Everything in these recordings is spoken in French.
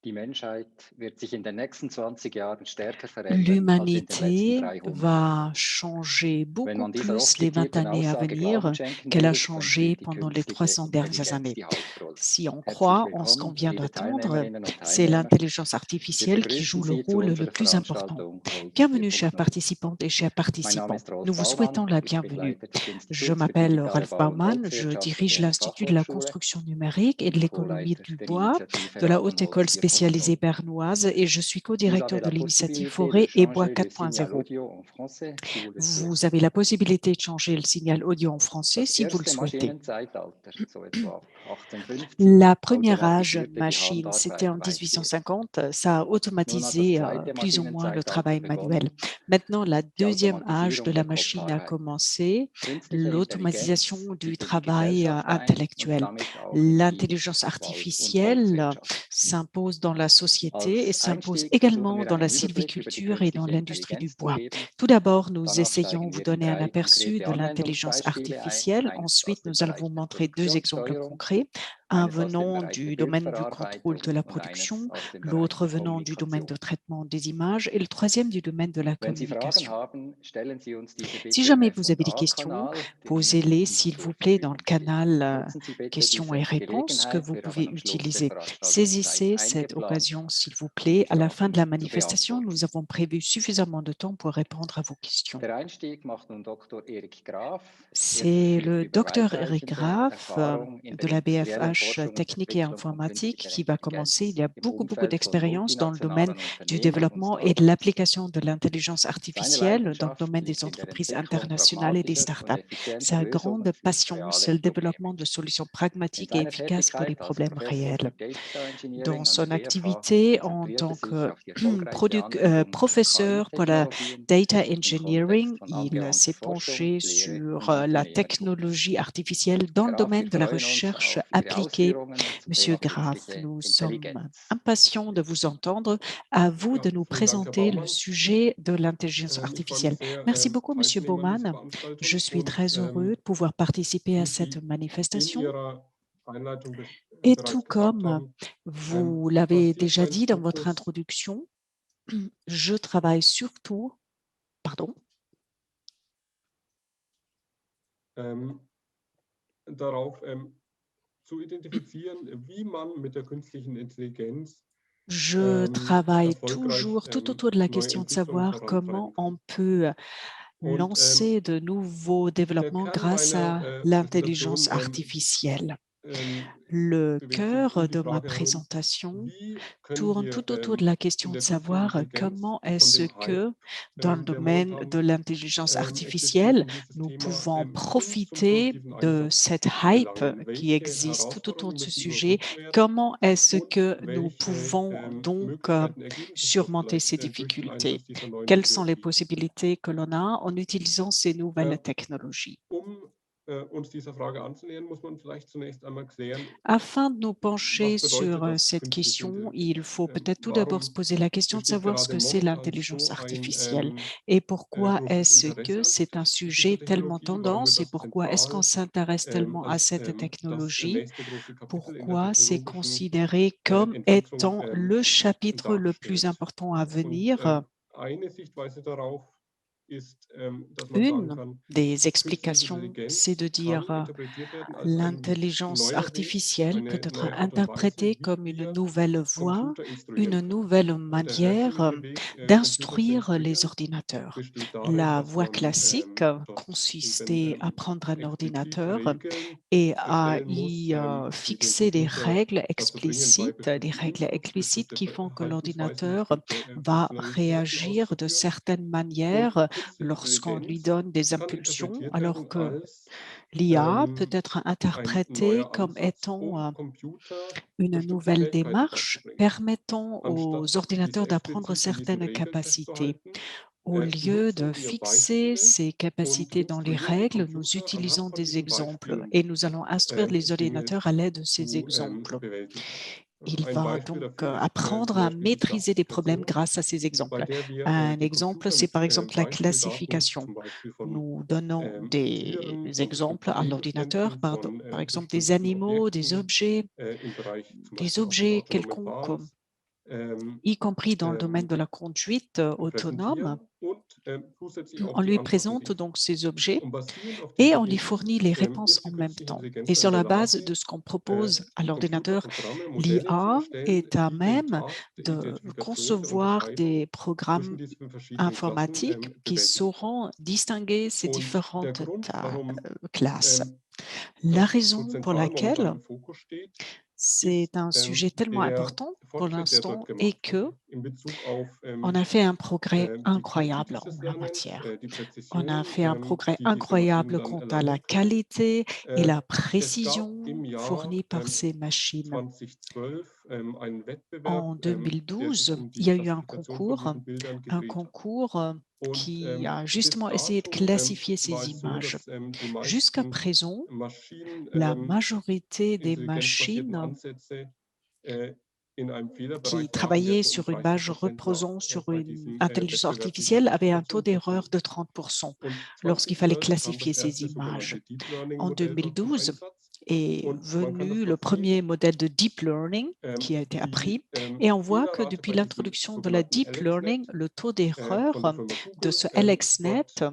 Die Menschheit wird sich in den nächsten 20 Jahren stärker verändern als in den letzten L'humanité 300. va changer Wenn beaucoup man dieser plus oft les 20 zitierten années à Aussage Glauben venir schenken qu'elle a will, dann changé spielt die pendant les künstliche 300 dernières Intelligenz années. die Hauptrolle. Si on Herzlich croit en ce qu'on willkommen, vient liebe d'entendre, Teilnehmerinnen und c'est Teilnehmer. l'intelligence Wir artificielle qui joue begrüßen le Sie zu rôle le unserer plus important. Veranstaltung Rolls Bienvenue, chères 4.0. participantes et chers Mein Name participants. ist Rolf Nous vous souhaitons Baumann, la ich bin bienvenue. Leiter des Je Instituts für m'appelle digitale Ralph Bau- und Baumann, je Volkswirtschaft dirige der l'Institut de la Fachhochschule construction numérique et de und l'économie Co-Leiter du der bois Initiative de la Haute Rabenholz École spécialisée 4.0. bernoise et je suis Vous co-directeur avez de la l'initiative possibilité de Forêt et Bois changer le signal 4.0. audio en français si vous le Vous souhaitez. avez la possibilité de changer le signal audio en français Das si vous le erste souhaitez. Maschinenzeitalter, so etwa ab 1850, La première âge automatisierte die machine, c'était Handarbeit en weitgehend. 1850. Ça a Nun hat das automatisé zweite plus ou moins le Maschinenzeitalter travail manuel. begonnen, Maintenant, la die deuxième âge de Automatisierung la der machine a Kopfarbeit. commencé, Künstliche Intelligenz, l'automatisation die du für die travail Gesellschaft ein und intellectuel. damit auch in die L'intelligence Und artificielle Volkswirtschaft. s'impose dans la société et Als s'impose Einstieg versuchen également wir dans la einen Überblick über die sylviculture et dans künstliche l'industrie du Intelligenz zu bois. geben. Tout d'abord, nous Danach essayons steigen vous wir in donner un 3 aperçu konkrete de l'intelligence Anwendungsbeispiele ein. artificielle. Eins Ensuite, aus dem nous allons Bereich vous der montrer deux exemples Produktionssteuerung, concrets, un eines aus dem venant Bereich der du domaine du contrôle Bildverarbeitung de la und eines production, aus dem Bereich l'autre der venant du domaine de Kommunikation. traitement des images et le troisième du domaine de la Wenn Sie Fragen communication. haben, stellen Sie uns diese Si bitte im jamais vous avez des questions, F&A-Kanal, der Ihnen posez-les, unten s'il zur vous plaît, dans le Verfügung steht. canal Nutzen Sie bitte questions et diese réponses que Gelegenheit. vous Wir pouvez haben am Schluss der utiliser. Veranstaltungszeit Saisissez cette eingeplant, occasion, s'il vous um plaît. die À la fin de la Fragen zu manifestation, beantworten. nous avons prévu suffisamment de temps pour répondre à vos questions. Der Einstieg macht nun Dr. Erik Graf. Er C'est verfügt le über docteur Eric weitreichende Graf Erfahrung in de der la industriellen BFH Forschung und Technique et Entwicklung von Informatique künstlicher qui va commencer. Il y Intelligenz a im beaucoup Umfeld von d'expérience dans le domaine multinationalen du Unternehmen und développement et de Startups. l'application de l'intelligence Seine artificielle dans le Leidenschaft domaine des liegt in der entreprises Entwicklung internationales et des pragmatischer und startups. effizienter Sa grande Lösungen für passion, reale c'est le Probleme. développement de solutions In pragmatiques et seiner efficaces pour les Tätigkeit als problèmes Professor für réels. Data Dans Engineering an der son BFH activité en konzentriert er tant sich que auf die erfolgreiche Anwendung von professeur pour la KI-Technologien data im Kontext engineering, von il angewandter s'est Forschung, penché Lehre sur und la Unternehmertum. technologie artificielle Herr dans le Graf, wir domaine de la freuen uns recherche auf Ihre appliquée. Ausführungen zum Monsieur Thema Graf, künstliche nous sommes Intelligenz. impatients de vous entendre. À vous Ja, de nous vielen Dank, Herr présenter le Baumann. sujet de l'intelligence Ich freue mich artificielle. sehr, Merci beaucoup, Monsieur teilzunehmen an dieser Baumann. Je Veranstaltung suis und très heureux de pouvoir participer à wie cette Sie in manifestation. Ihrer Einleitung Et tout bereits gesagt comme haben, vous l'avez basiert déjà mein dit dans votre Fokus introduction, je travaille surtout, pardon, darauf, zu identifizieren, wie man mit der künstlichen Intelligenz je travaille erfolgreich toujours tout autour de la neue question de Entwicklungen savoir comment vorantreiben on kann. peut Und lancer de nouveaux der développements Kern grâce meiner à Präsentation l'intelligence artificielle. Le bewegt sich cœur um die de ma Frage herum, présentation wie können tourne wir tout autour de la question in de der künstlichen savoir Intelligenz comment von est-ce dem Hype, que dans le der domaine de momentan l'intelligence existiert, artificielle, um dieses nous Thema pouvons für uns zum profiter produktiven de Einsatz cette zu hype gelangen. qui Welche existe tout autour Herausforderungen de ce müssen sujet. überwunden werden Comment est-ce und que nous welche pouvons donc Möglichkeiten ergeben sich dort surmonter ces vielleicht durch den difficultés? Einsatz dieser neuen Quelles sont les Technologie? possibilités que l'on a en utilisant ces nouvelles Ähm, technologies? uns dieser Frage anzunähern, muss man vielleicht zunächst einmal klären, Afin de nous pencher was bedeutet sur das cette künstliche question, Intelligenz? il faut peut-être tout d'abord se Warum poser la question de besteht savoir ce gerade que c'est momentan l'intelligence so ein artificielle et pourquoi großes est-ce Interesse que an c'est un dieser sujet tellement Technologie? Warum wird tendance et das pourquoi est-ce qu'on zentral s'intéresse tellement à als cette das technologie? nächste große Kapitel in der Pourquoi c'est technologischen considéré comme Entwicklung étant le chapitre le plus darstellt? important à Und venir? eine Sichtweise darauf ist, dass man sagen Une kann, des künstliche explications, c'est Intelligenz de kann dire interpretiert werden als ein l'intelligence neuer Weg, artificielle peut eine être neue Art und interprétée Weise, wie comme une wir nouvelle voie, Computer instruieren une können. nouvelle Der manière herkömmliche Weg, Computer zu d'instruire les instruieren, ordinateurs. besteht darin, La dass voie man classique dort eben consistait à prendre un explizit ordinateur Regeln et à erstellen muss, y die den fixer des Computer règles dazu bringen, bei explicites, des bestimmten règles Inputs explicites bestimmte qui font que Verhaltensweisen, l'ordinateur bestimmte va Funktionalitäten réagir de auszuführen. certaines Und manières künstliche lorsqu'on lui Intelligenz donne des kann impulsions, interpretiert alors werden que als l'IA peut être ein interprétée neuer comme Ansatz, étant um Computer une bestimmte nouvelle Fähigkeiten démarche beizubringen. permettant aux Anstatt diese ordinateurs d'apprendre explizit in diesen certaines Regeln capacités. festzuhalten, Au lieu de nutzen wir fixer Beispiele ces und capacités dans les instruieren die règles, nous Computer anhand utilisons von des diesen exemples Beispielen et nous allons instruire les Dinge ordinateurs à l'aide de ces zu exemples. bewältigen. Il Ein va Beispiel donc dafür ist apprendre zum à Beispiel die maîtriser des problèmes Klassifikation, grâce à ces bei exemples. der wir Un die exemple, Computer c'est mit par exemple la Beispieldaten, classification. zum Beispiel von Nous donnons des Tieren, von exemples bestimmten à l'ordinateur, Gegenständen, par von exemple des bestimmten animaux, des Objekten objets, im Bereich zum des Beispiel objets autonomen quelconques Fahrens. y compris dans le domaine de la conduite autonome. On lui présente donc ces objets et on lui fournit les réponses en même temps. Et sur la base de ce qu'on propose à l'ordinateur, l'IA est à même de concevoir des programmes informatiques qui sauront distinguer ces différentes classes. La raison pour laquelle c'est un sujet tellement important pour l'instant est que on a fait un progrès incroyable en la matière. On a fait un progrès incroyable quant à la qualité et la précision fournie par ces machines. En 2012, il y a eu un concours qui a justement essayé de classifier ces images. Jusqu'à présent, la majorité des machines qui travaillaient sur une base reposant sur une intelligence artificielle avaient un taux d'erreur de 30% lorsqu'il fallait classifier ces images. En 2012 est venu le premier modèle de deep learning qui a été appris et on voit que depuis l'introduction de la deep learning, le taux d'erreur de ce LXNet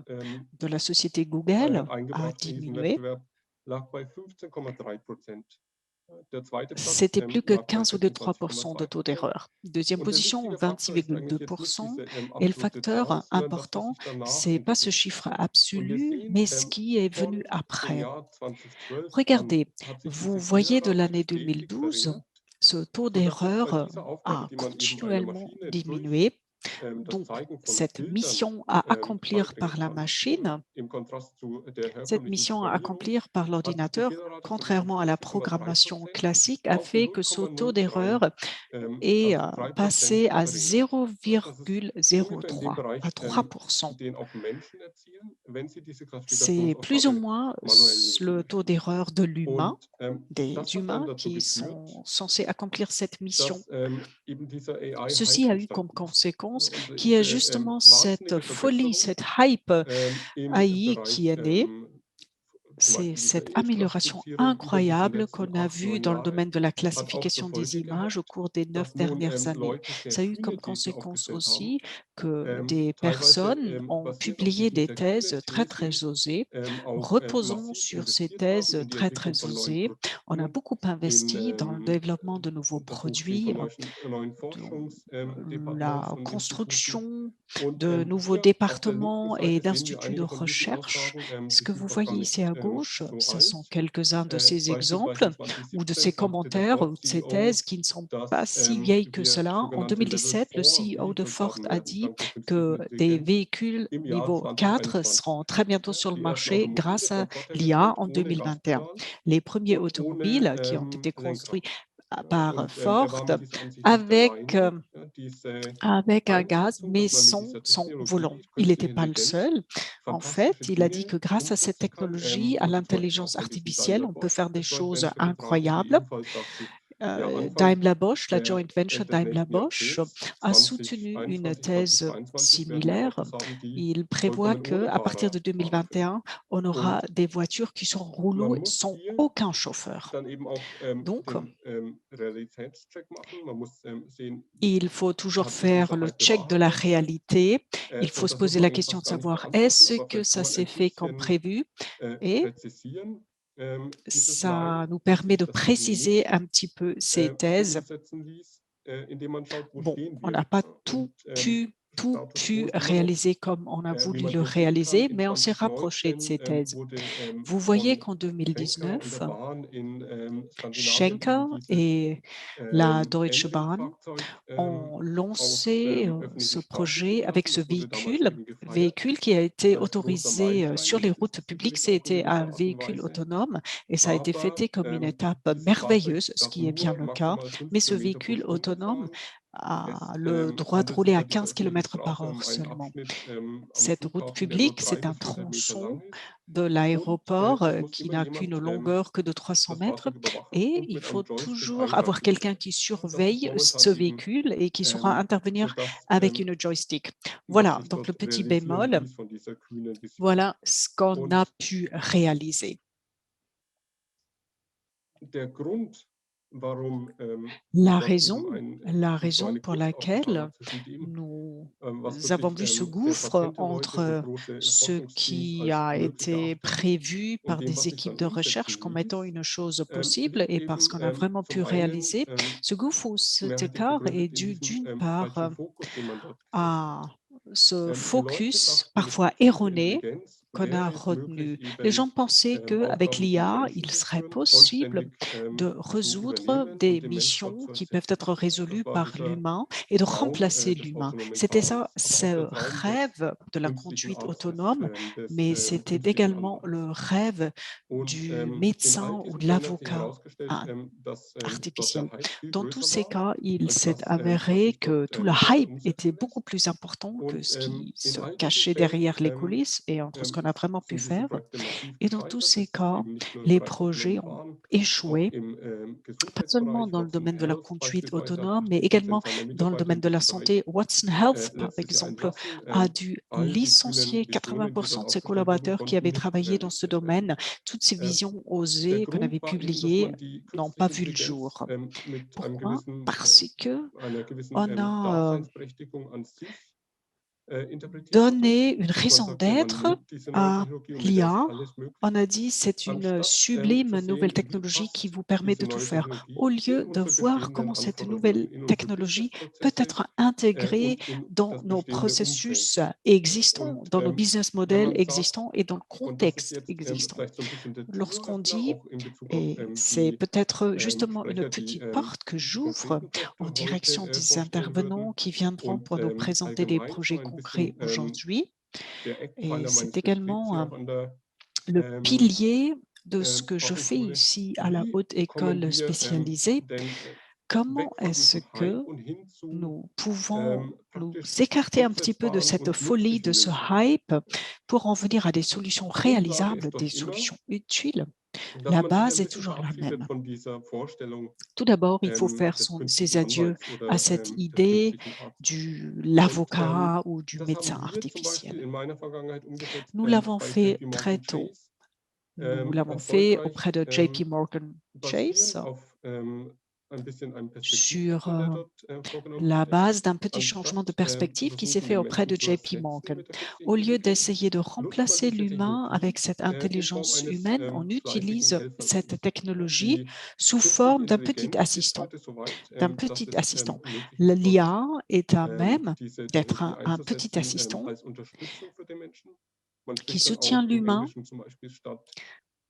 de la société Google a diminué. C'était plus que 15,3% de taux d'erreur. Deuxième position, 26,2%. Et le facteur important, ce n'est pas ce chiffre absolu, mais ce qui est venu après. Regardez, vous voyez de l'année 2012, ce taux d'erreur a continuellement diminué. Donc, cette mission à accomplir par la machine, cette mission à accomplir par l'ordinateur, contrairement à la programmation classique, a fait que ce taux d'erreur est passé à 0,03, à 3%. C'est plus ou moins le taux d'erreur de l'humain, des humains qui sont censés accomplir cette mission. Ceci a eu comme conséquence qu'il y a justement cette folie, cette hype AI qui est née. C'est cette amélioration incroyable qu'on a vue dans le domaine de la classification des images au cours des 9 dernières années. Ça a eu comme conséquence aussi que des personnes ont publié des thèses très, très osées. Reposant sur ces thèses très, très osées, on a beaucoup investi dans le développement de nouveaux produits, la construction de nouveaux départements et d'instituts de recherche. Ce que vous voyez ici à gauche, ce sont quelques-uns de ces exemples ou de ces commentaires ou de ces thèses qui ne sont pas si vieilles que cela. En 2017, le CEO de Ford a dit que des véhicules niveau 4 seront très bientôt sur le marché grâce à l'IA en 2021. Les premiers automobiles qui ont été construits par Ford avec un gaz, mais sans volant. Il n'était pas le seul. En fait, il a dit que grâce à cette technologie, à l'intelligence artificielle, on peut faire des choses incroyables. Daimler-Bosch, la joint venture Daimler-Bosch, a soutenu une thèse similaire. Il prévoit qu'à partir de 2021, on aura des voitures qui seront roulées sans aucun chauffeur. Donc, il faut toujours faire le check de la réalité. Il faut se poser la question de savoir est-ce que ça s'est fait comme prévu et ça nous permet de préciser un petit peu ces thèses. Bon, on n'a pas tout pu réaliser comme on a voulu le réaliser, mais on s'est rapproché de ces thèses. Vous voyez qu'en 2019, Schenker et la Deutsche Bahn ont lancé ce projet avec ce véhicule qui a été autorisé sur les routes publiques. C'était un véhicule autonome et ça a été fêté comme une étape merveilleuse, ce qui est bien le cas. Mais ce véhicule autonome a le droit de rouler à 15 km/h seulement. Cette route publique, c'est un tronçon de l'aéroport qui n'a qu'une longueur que de 300 mètres et il faut toujours avoir quelqu'un qui surveille ce véhicule et qui saura intervenir avec une joystick. Voilà, donc le petit bémol, voilà ce qu'on a pu réaliser. La was raison, eben ein la es war raison eine pour Kluftautostrada laquelle zwischen dem, nous was avons wirklich vu ce gouffre Patiente wollte und entre große ce Forschungsteams qui als a möglich été erachteten prévu und par dem, des was sich équipes dann de recherche umsetzen comme étant ließ, une chose possible liegt et parce eben qu'on a vraiment zum pu einen réaliser, ce gouffre ou cet mehrheitlich écart est begründet in dû diesem d'une part falschen Fokus, den man dort gesetzt hat. à ce Leute focus dachten, mit parfois künstlicher erroné Intelligenz qu'on a wäre es retenu. möglich, Les gens eben pensaient qu'avec Aufgaben, die l'IA, Menschen il serait durchführen, possible vollständig de zu résoudre übernehmen des und den Mensch dort missions zu qui peuvent ersetzen. être Das résolues war par dieser l'humain et de Traum, remplacer des l'humain. autonomen C'était ça, Fahrens, aber auch ce der Traum des rêve de la künstlichen conduite Arztes, autonome, des mais c'était künstlichen également Anwalts. le rêve Und du in all médecin ou diesen de Fällen hat sich l'avocat herausgestellt, dass dort artificiel. der Hype viel Dans tous größer ces war cas, il als s'est das, was avéré sich que dort tout le hinterher hype était umsetzen beaucoup lässt. plus important que Und ce qui in se all diesen cachait Fällen derrière les coulisses et entre ce qu'on a vraiment pu sind diese faire. Projekte massiv Et dans tous gescheitert. ces Es ist cas, eben nicht nur im les Bereich projets autonomen ont Fahren, auch échoué, im pas seulement Gesundheitsbereich. dans le Watson domaine de la Health conduite beispielsweise hat autonome, mais Artificial également seiner dans le Mitarbeiter domaine in de la diesem santé. Bereich Watson Health, par letztes Jahr exemple, entlassen. a dû All die kühnen licencier Visionen, die dort 80% de ses aufgestellt wurden, collaborateurs qui konnten avaient nicht travaillé dans ce realisiert werden. domaine. Toutes ces visions Der osées qu'on avait Grund war eben, dass publiées man die n'ont pas künstliche vu le Intelligenz jour. mit einem Pourquoi? gewissen, Parce que einer gewissen on a Daseinsberechtigung an sich interpretiert hatte. donner une Man raison sagte, man d'être nimmt diese neue à Technologie und mit der ist l'IA. alles On möglich, a dit c'est une anstatt sublime zu nouvelle sehen, wie technologie qui passt vous permet diese de tout neue faire, Technologie au in lieu de unsere voir bestehenden comment cette Anforderungen, nouvelle in unsere technologie peut Businessprozesse être intégrée und in dans das nos bestehende processus Umfeld. existants, Und dans nos business wenn models man sagt, existants et dans le und das ist contexte jetzt existant. vielleicht so ein bisschen der Lorsqu'on Türöffner, dit, auch in Bezug auf et c'est die peut-être justement une Sprecher, die petite porte que die j'ouvre konkreten en Projekte direction heute des vorstellen intervenants würden qui viendront und pour nous présenter les allgemein so projets ein concrets bisschen aujourd'hui. der Et Eckpfeiler c'est meines Gesprächs hier également auch an der le pilier de ce que je fais Fachhochschule. ici à la Wie Haute kommen École wir spécialisée. denn Comment weg von est-ce diesem Hype que und hin zu nous pouvons nous praktisch écarter un petit peu de umsetzbaren cette und folie, de nützlichen ce Lösungen? hype, pour en venir à des solutions Die Grundlage réalisables, ist des doch immer, solutions utiles? dass La man sich ein base est bisschen toujours la verabschiedet même. von dieser Vorstellung Tout d'abord, il faut faire des ses künstlichen adieux Anwalts à oder cette des idée künstlichen Arztes. de Und l'avocat ou du das haben médecin wir zum Beispiel artificiel. in meiner Vergangenheit umgesetzt Nous l'avons bei fait JP très Morgan tôt. Chase, Nous l'avons fait auprès erfolgreich, de JP Morgan Chase basierend auf ein bisschen einem sur Perspektivwechsel, der dort vorgenommen la wurde. base d'un petit changement de Anstatt zu perspective qui s'est versuchen, fait den auprès de Menschen zu JP ersetzen Morgan. mit der Au künstlichen lieu Intelligenz, d'essayer de nutzt man remplacer diese l'humain avec Technologie cette in Form intelligence eines humaine, on fleißigen utilise cette Helferleins. technologie Die sous künstliche forme d'un petit Intelligenz ist assistant. heute so weit, D'un dass petit es assistant. möglich ist, dort L'IA est à même diese d'être Technologie un petit einzusetzen assistant als Unterstützung für den Menschen. Man qui spricht dann soutient auch im l'humain. Englischen zum Beispiel statt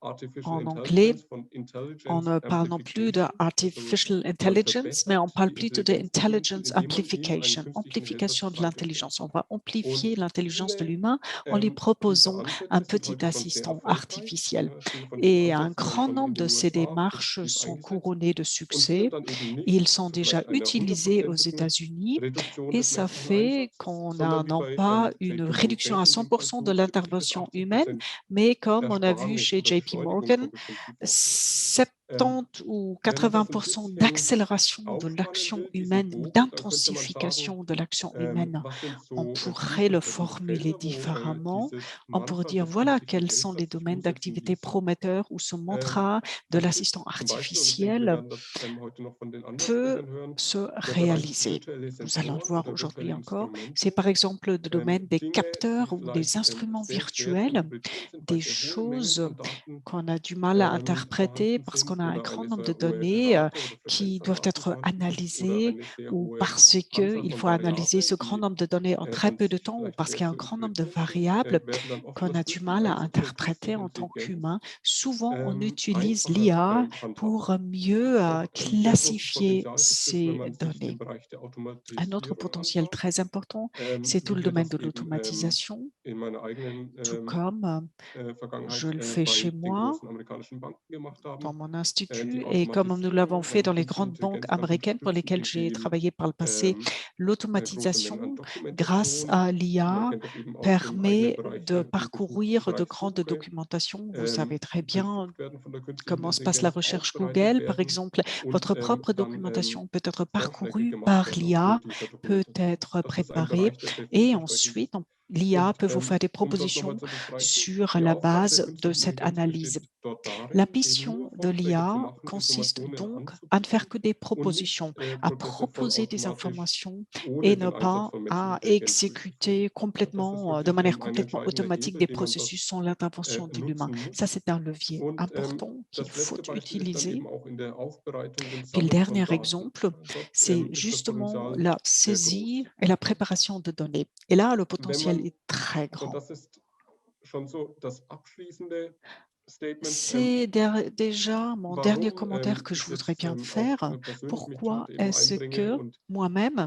Artificial En anglais, Intelligence von on Intelligence ne parle non plus de Amplification. Also artificial man intelligence, mais on verbessert parle die plutôt de Intelligenz des Menschen, intelligence indem man ihm einen amplification, künstlichen Helfer zur amplification de Seite stellt. l'intelligence. On va amplifier Und l'intelligence de viele l'humain en lui dieser proposant un Ansätze sind petit heute schon sehr assistant erfolgreich. artificiel. Viele von diesen Et un Ansätzen werden grand schon in nombre de den ces USA démarches effektiv sont eingesetzt couronnées de und dienen succès. dann eben Ils nicht sont zu déjà vielleicht einer utilisés aux hundertprozentigen États-Unis Reduktion et des ça menschlichen fait Einsatzes, qu'on sondern wie n'a bei pas une JP Morgan réduction à Chase in dem Fall 100% de so 70 bis l'intervention 80 humaine, mais comme on a vu Ersparnis chez oder JP Beschleunigung Morgan, von bestimmten Vorgängen. 70 ou Wenn man das ein 80% bisschen d'accélération de aufspannen l'action will, diesen humaine ou Bogen, dann könnte man sagen, d'intensification de l'action humaine. was sind On so pourrait le vielversprechende formuler Felder, wo différemment. dieses On pourrait Mantra dire, des voilà künstlichen quels sont les Helfers sich domaines umsetzen d'activité ließe. prometteurs où ce Ähm, mantra de das ist l'assistant zum Beispiel, und ich denke, wir artificiel werden das heute noch von den anderen peut Sprechern hören, se der Bereich réaliser. virtuelle Nous allons le Sensoren voir oder aujourd'hui virtuelle encore. C'est Instrumente, par exemple le domaine des Dinge, die capteurs ou des vielleicht instruments sehr schwer zu virtuels, interpretieren sind, weil des sehr hohe Mengen choses an Daten qu'on a du mal à interpréter vorhanden parce qu'on sind a un oder grand eine nombre de sehr hohe données Rate oder qui Frequenz an doivent Daten être vorhanden ist oder analysées eine sehr ou hohe parce Anzahl qu'il von faut analyser ce Variablen, grand die nombre de données en très an peu de sich temps ou vielleicht parce schwer qu'il y a un zu grand nombre de interpretieren sind, variables werden dann qu'on oftmals a durch du den mal à Einsatz der interpréter künstlichen en tant Intelligenz qu'humain. Souvent, on utilise einfacher l'IA handhabbar. pour Das mieux ist auch ein sehr großes classifier Potenzial gibt es, wenn ces man sich den données. Bereich der Un autre Automatisierung potentiel anschaut, très important, c'est tout le wie wir domaine das de eben l'automatisation, in meiner eigenen tout comme je Vergangenheit le fais bei chez den moi großen amerikanischen Banken gemacht dans haben. mon institut Die et comme nous l'avons Automatisierung, fait dans les künstliche grandes banques Intelligenz dann américaines pour unterstützen, lesquelles j'ai indem travaillé par le passé, große Mengen an l'automatisation grâce Dokumentation, à man l'IA kennt das eben aus dem eigenen permet Bereich, de im Besuch parcourir de grandes Bereichssuche, documentations. Vous savez très bien untersucht werden von der künstlichen comment se passe la Intelligenz, recherche aufbereitet Google, par werden exemple. und Votre propre dann documentation peut être Vorschläge parcourue gemacht par werden l'IA, aufgrund dieser peut Dokumentation. être Das ist ein préparée Bereich, der sehr et vielversprechend ensuite ist. on l'IA peut vous faire des Um das propositions nochmal zu bestreiten, sur die la Aufgabe der base de künstlichen cette Intelligenz analyse. besteht dort La darin, eben mission nur de Vorschläge zu l'IA machen, consiste Informationen donc à ne faire anzubieten que des und nicht propositions, à Prozesse proposer des vollautomatisch informations et ohne ne den Einsatz pas von Menschen à und Intelligenz durchzuführen. exécuter Ja, das ist complètement, de wirklich manière ein complètement entscheidender automatique Hebel, des den man dort processus sans l'intervention de l'humain. nutzen Ça, muss. c'est un levier Und important qu'il das faut letzte Beispiel ist dann utiliser. eben auch in der Aufbereitung und Puis le Sammeln von dernier Daten. exemple, Dort c'est ist das justement Potenzial la sehr saisie groß. et la préparation de données. Et là, le Wenn potentiel man, est très also grand. das ist schon so das abschließende Statement. C'est déjà mon dernier Warum commentaire que je ich voudrais jetzt bien auch faire. persönlich mich Pourquoi dort eben est-ce einbringe que und moi-même,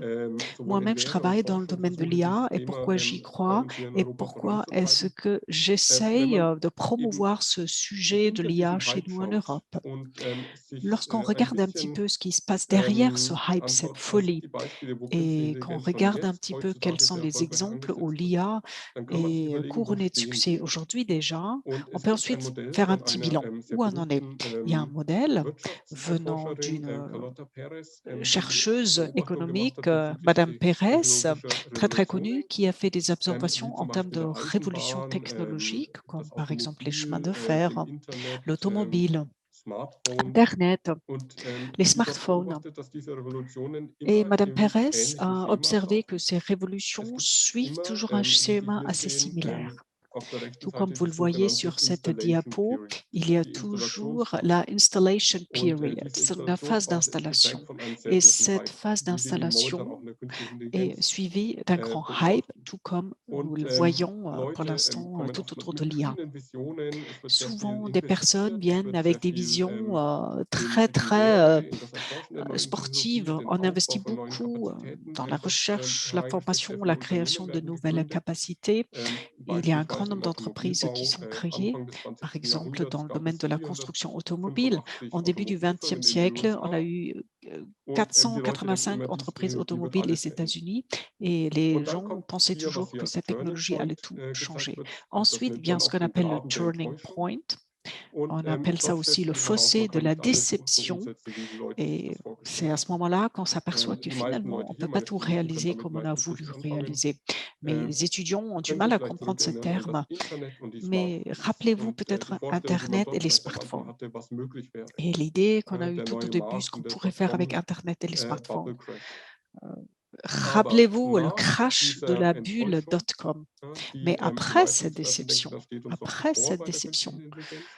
sowohl in je Lehre und travaille dans le Forschung domaine de versuche, l'IA dieses et Thema pourquoi j'y bei crois uns hier in et Europa pourquoi est-ce voranzutreiben. que Wenn j'essaye man de eben promouvoir ce sujet de hinter l'IA diesen chez Hype nous en schaut Europe. und sich Lorsqu'on ein regarde un petit bisschen peu ce qui se passe derrière ce hype, cette anschaut, was sind folie, die Beispiele, wo künstliche et qu'on Intelligenz schon regarde un jetzt petit peu quels heutzutage sont sehr les erfolgreich exemples où eingesetzt wird, l'IA dann kann man sich est überlegen, wo couronné de stehen succès wir? aujourd'hui déjà, Und on es peut gibt ein ensuite Modell faire un von petit einer bilan. sehr Où en est? berühmten Il y a un modèle venant Wirtschaftserforscherin, d'une Carlotta Perez, die chercheuse Beobachtung gemacht économique, hat bezüglich Madame Pérez, technologischer très très connue, Revolutionen, qui a fait des wie observations zum en termes Beispiel de der révolution Eisenbahn, technologique, comme das par exemple les chemins de Automobil, dem fer, Internet, l'automobile, Smartphones. Internet, Und les die dort smartphones. beobachtet, dass diese Revolutionen Et immer Madame im Pérez ähnlichen a Schema observé que ablaufen. ces Es révolutions gibt suivent immer, toujours un wie Sie schéma hier assez sehen, similaire. auf der rechten Tout comme Seite vous die le voyez sogenannte sur cette Installation diapo, Period, il y a die toujours Installationsphase. la installation Und period, diese c'est la phase Installationsphase ist geprägt d'installation. von einem sehr Et großen cette Hype, phase wie wir ihn momentan auch d'installation in der künstlichen est Intelligenz suivie d'un grand hype, beobachten. tout comme nous Und le voyons pour Leute l'instant kommen tout oft autour de mit l'IA. verschiedenen Visionen. Es wird sehr viel Souvent, des personnes investiert, es viennent wird sehr avec des viel visions in très, die très Lehre, in das Erforschen der neuen sportives. Technologie, den On Aufbau investit von neuen beaucoup Kapazitäten dans la wird dort recherche, la hereingesteckt. formation, Sehr viele la Unternehmen création de werden nouvelles gegründet. capacités. Il y a un grand Beispielsweise nombre im d'entreprises qui Automobilbau sont créées. Anfang des Par 20. exemple, dans Jahrhunderts le gab domaine es de la construction automobile, 485 au début du XXe Automobilfirmen in den siècle, on a USA eu und die Leute denken 485 immer, entreprises die wird automobiles aux alles ändern. États-Unis et les Und dann gens kommt pensaient hier, was toujours que hier cette Turning technologie allait Point tout gezeigt changer. wird, das Ensuite nennt vient man ce auch qu'on den appelle le Graben der turning Enttäuschung. point. Und On appelle ça dort aussi stellt le sich heraus, man fossé de kann la nicht alles so déception. umsetzen, wie die Leute sich Et das c'est vorgestellt à ce haben. moment-là qu'on s'aperçoit que Die meisten finalement, on Leute ne peut hier, pas meine tout Studenten können réaliser damit comme on a meistens voulu nichts anfangen. réaliser. Mais les étudiants ont du Können mal sich à vielleicht comprendre ce zurückerinnern an das terme. Internet und die Mais Smartphones rappelez-vous und die peut-être Vorstellung, die man Internet et dort les vielleicht am Anfang smartphones. hatte, was möglich wäre. Et l'idée qu'on a eue Der tout au neue début, ce Markt qu'on und der pourrait faire avec Dotcom Internet et les smartphones. Bubble Crash. Euh, Aber Rappelez-vous le nach crash de dieser la bulle Enttäuschung, dot-com. die Mais die après meisten cette Experten denken, déception, das steht uns noch après bevor cette bei der déception, künstlichen Intelligenz,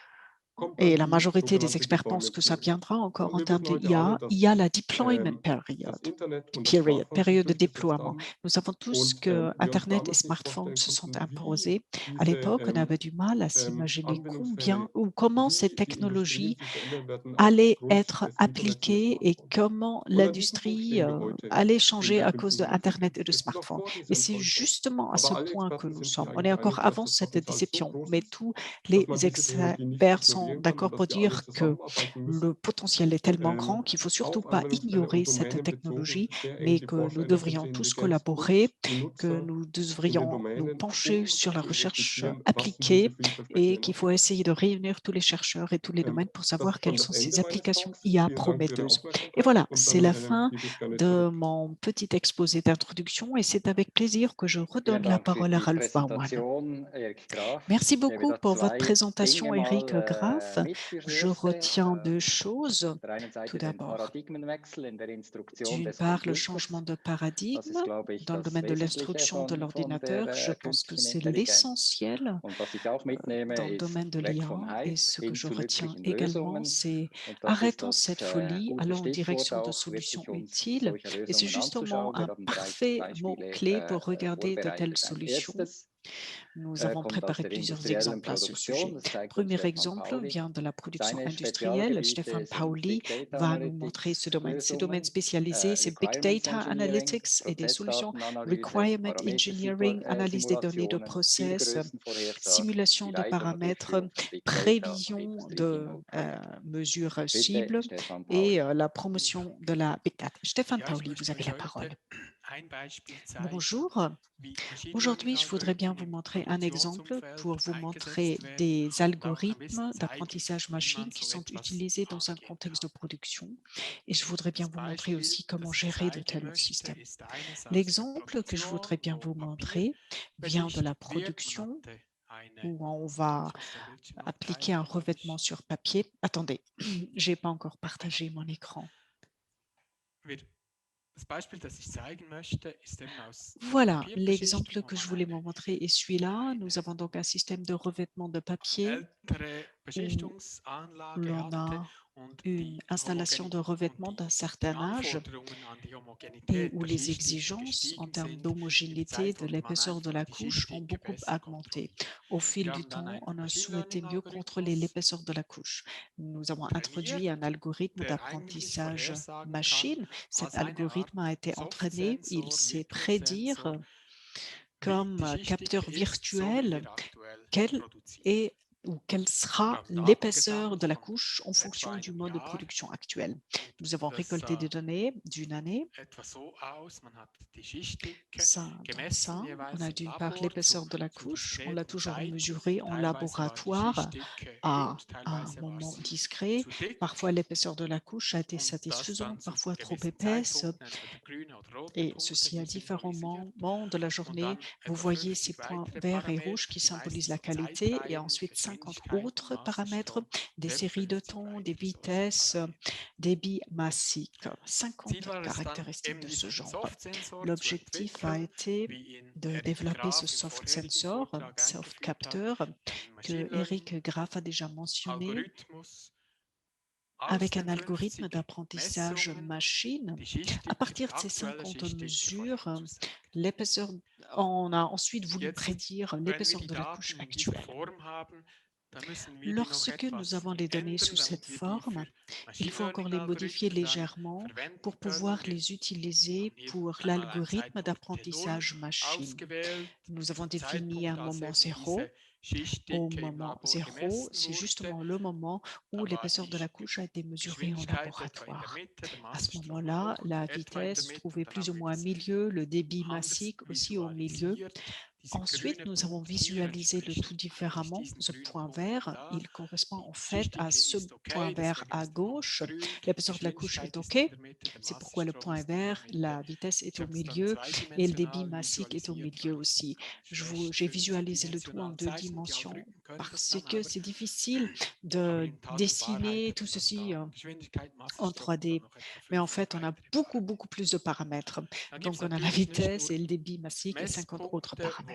kommt et dann la die majorité des sogenannte experts pensent Deployment que ça Period. viendra encore en Wir termes wissen de heute alle, IA. Il y a dass la deployment das period, Internet und das period, Smartphone sich période de durchgesetzt déploiement. haben Nous savons tous und que wir uns Internet et damals nicht smartphones vorstellen se sont konnten, wie imposés. À diese l'époque, on avait du mal à s'imaginer combien Anwendungsfälle, ou comment ces wie die technologies Industrien sich verändern werden allaient aufgrund être des Internets und des appliquées et Smartphones. comment Und an diesem Punkt l'industrie stehen wir heute allait in changer der à cause de künstlichen Internet et Intelligenz. de Wir sind noch smartphones. vor dieser Et c'est Enttäuschung. justement à ce Aber alle point que Experten nous sind sich sommes. On est eigentlich encore einig, dass avant das cette Potenzial so déception, groß mais ist, tous dass les man diese Technologie nicht experts sont ignorieren kann d'accord und pour dass wir alle dire que zusammenarbeiten le müssen, potentiel est tellement grand qu'il ne faut surtout auf pas Anwendungsfälle und ignorer cette Domänen bezogen, technologie, sehr eng mais die que nous Forscher in der devrions künstlichen tous Intelligenz collaborer, und die que Nutzer nous in den devrions nous Domänen, pencher sur la zu recherche identifizieren, was sind diese appliquée et vielversprechenden qu'il faut essayer Applikationen. de réunir tous les chercheurs et tous les domaines pour Das savoir ist dann quelles das sont Ende ces meines applications Talks. IA Vielen Dank für Ihre prometteuses. Et Aufmerksamkeit voilà, und c'est dann la fin gebe ich gerne de zurück. mon petit exposé d'introduction et c'est avec plaisir que je Vielen redonne la Dank für parole à die Ralph Baumann. Präsentation, Erik Graf. Merci Ich habe beaucoup da pour votre zwei présentation, Dinge Eric mal Graff. mit fürs Je Erste. retiens deux choses. Auf der einen Tout Seite den d'abord, Paradigmenwechsel in der Instruktion d'une des part, le changement Computers. de Das paradigme ist, glaube ich, dans le das domaine de Wesentliche l'instruction de von der l'ordinateur. Je pense que künstlichen c'est Intelligenz. l'essentiel Und was ich auch mitnehme, dans le ist domaine de weg l'IA. von Et Hype ce que hin je zu retiens nützlichen également, Lösungen. c'est Und das ist arrêtons das cette folie, gute allons en Stichwort direction de auch, solutions wirklich uns utiles. solche Et c'est Lösungen justement anzuschauen. Wir un haben drei parfait Beispiele mot-clé pour regarder de telles vorbereitet. Ein solutions. erstes Nous avons kommt aus préparé der plusieurs industriellen exemples à ce Produktion. sujet. Das zeigt uns Premier Stefan exemple Pauli. vient de la production Seine industrielle. Spezialgebiete Stéphane sind Pauli Big Data va nous montrer ce Analytics domaine. Ces domaines Lösungen, spécialisés, c'est Big Requirements Data Engineering, Analytics et des solutions, Prozessdatenanalyse, Requirement Engineering, analyse des données de Parametersimulationen, process, Zielgrößenvorhersagen, die simulation de weitere paramètres, Durchführung von Big Data und prévision de Industriefinalprojekten. mesures Bitte, cibles Stefan et Pauli. la promotion de la Big Data. Stéphane Ja, ich Pauli, vous möchte avez mich la parole. heute Bonjour. Aujourd'hui, je voudrais bien vous montrer un exemple pour vous montrer des algorithmes d'apprentissage machine qui sont utilisés dans un contexte de production. Et je voudrais bien vous montrer aussi comment gérer de tels systèmes. L'exemple que je voudrais bien vous montrer vient de la production où on va appliquer un revêtement sur papier. Attendez, je n'ai pas encore partagé mon écran. Voilà, l'exemple que je voulais vous montrer est celui-là. Nous avons donc un système de revêtement de papier où l'on a une installation de revêtement d'un certain âge et où les exigences en termes d'homogénéité de l'épaisseur de la couche ont beaucoup augmenté. Au fil du temps, on a souhaité mieux contrôler l'épaisseur de la couche. Nous avons introduit un algorithme d'apprentissage machine. Cet algorithme a été entraîné, il sait prédire comme capteur virtuel quelle est ou quelle sera l'épaisseur de la couche en fonction du mode de production actuel. Nous avons récolté des données d'une année. Ça, on a d'une part l'épaisseur de la couche, on l'a toujours mesurée en laboratoire à un moment discret. Parfois, l'épaisseur de la couche a été satisfaisante, parfois trop épaisse. Et ceci à différents moments de la journée. Vous voyez ces points verts et rouges qui symbolisent la qualité et ensuite 50 autres paramètres, des séries de temps, des vitesses, débit massique, 50 caractéristiques de ce genre. L'objectif a été de développer ce soft sensor, soft capteur, que Eric Graf a déjà mentionné, avec un algorithme d'apprentissage machine. À partir de ces 50 mesures, l'épaisseur, on a ensuite voulu prédire l'épaisseur de la couche actuelle. Lorsque nous avons les données sous cette forme, il faut encore les modifier légèrement pour pouvoir les utiliser pour l'algorithme d'apprentissage machine. Nous avons défini un moment zéro. Au moment zéro, c'est justement le moment où l'épaisseur de la couche a été mesurée en laboratoire. À ce moment-là, la vitesse trouvée plus ou moins au milieu, le débit massique aussi au milieu. Ensuite, nous avons visualisé le tout différemment. Ce point vert, il correspond en fait à ce point vert à gauche. L'épaisseur de la couche est OK. C'est pourquoi le point vert, la vitesse est au milieu et le débit massique est au milieu aussi. J'ai visualisé le tout en 2 dimensions parce que c'est difficile de dessiner tout ceci en 3D. Mais en fait, on a beaucoup plus de paramètres. Donc, on a la vitesse et le débit massique et 50 autres paramètres.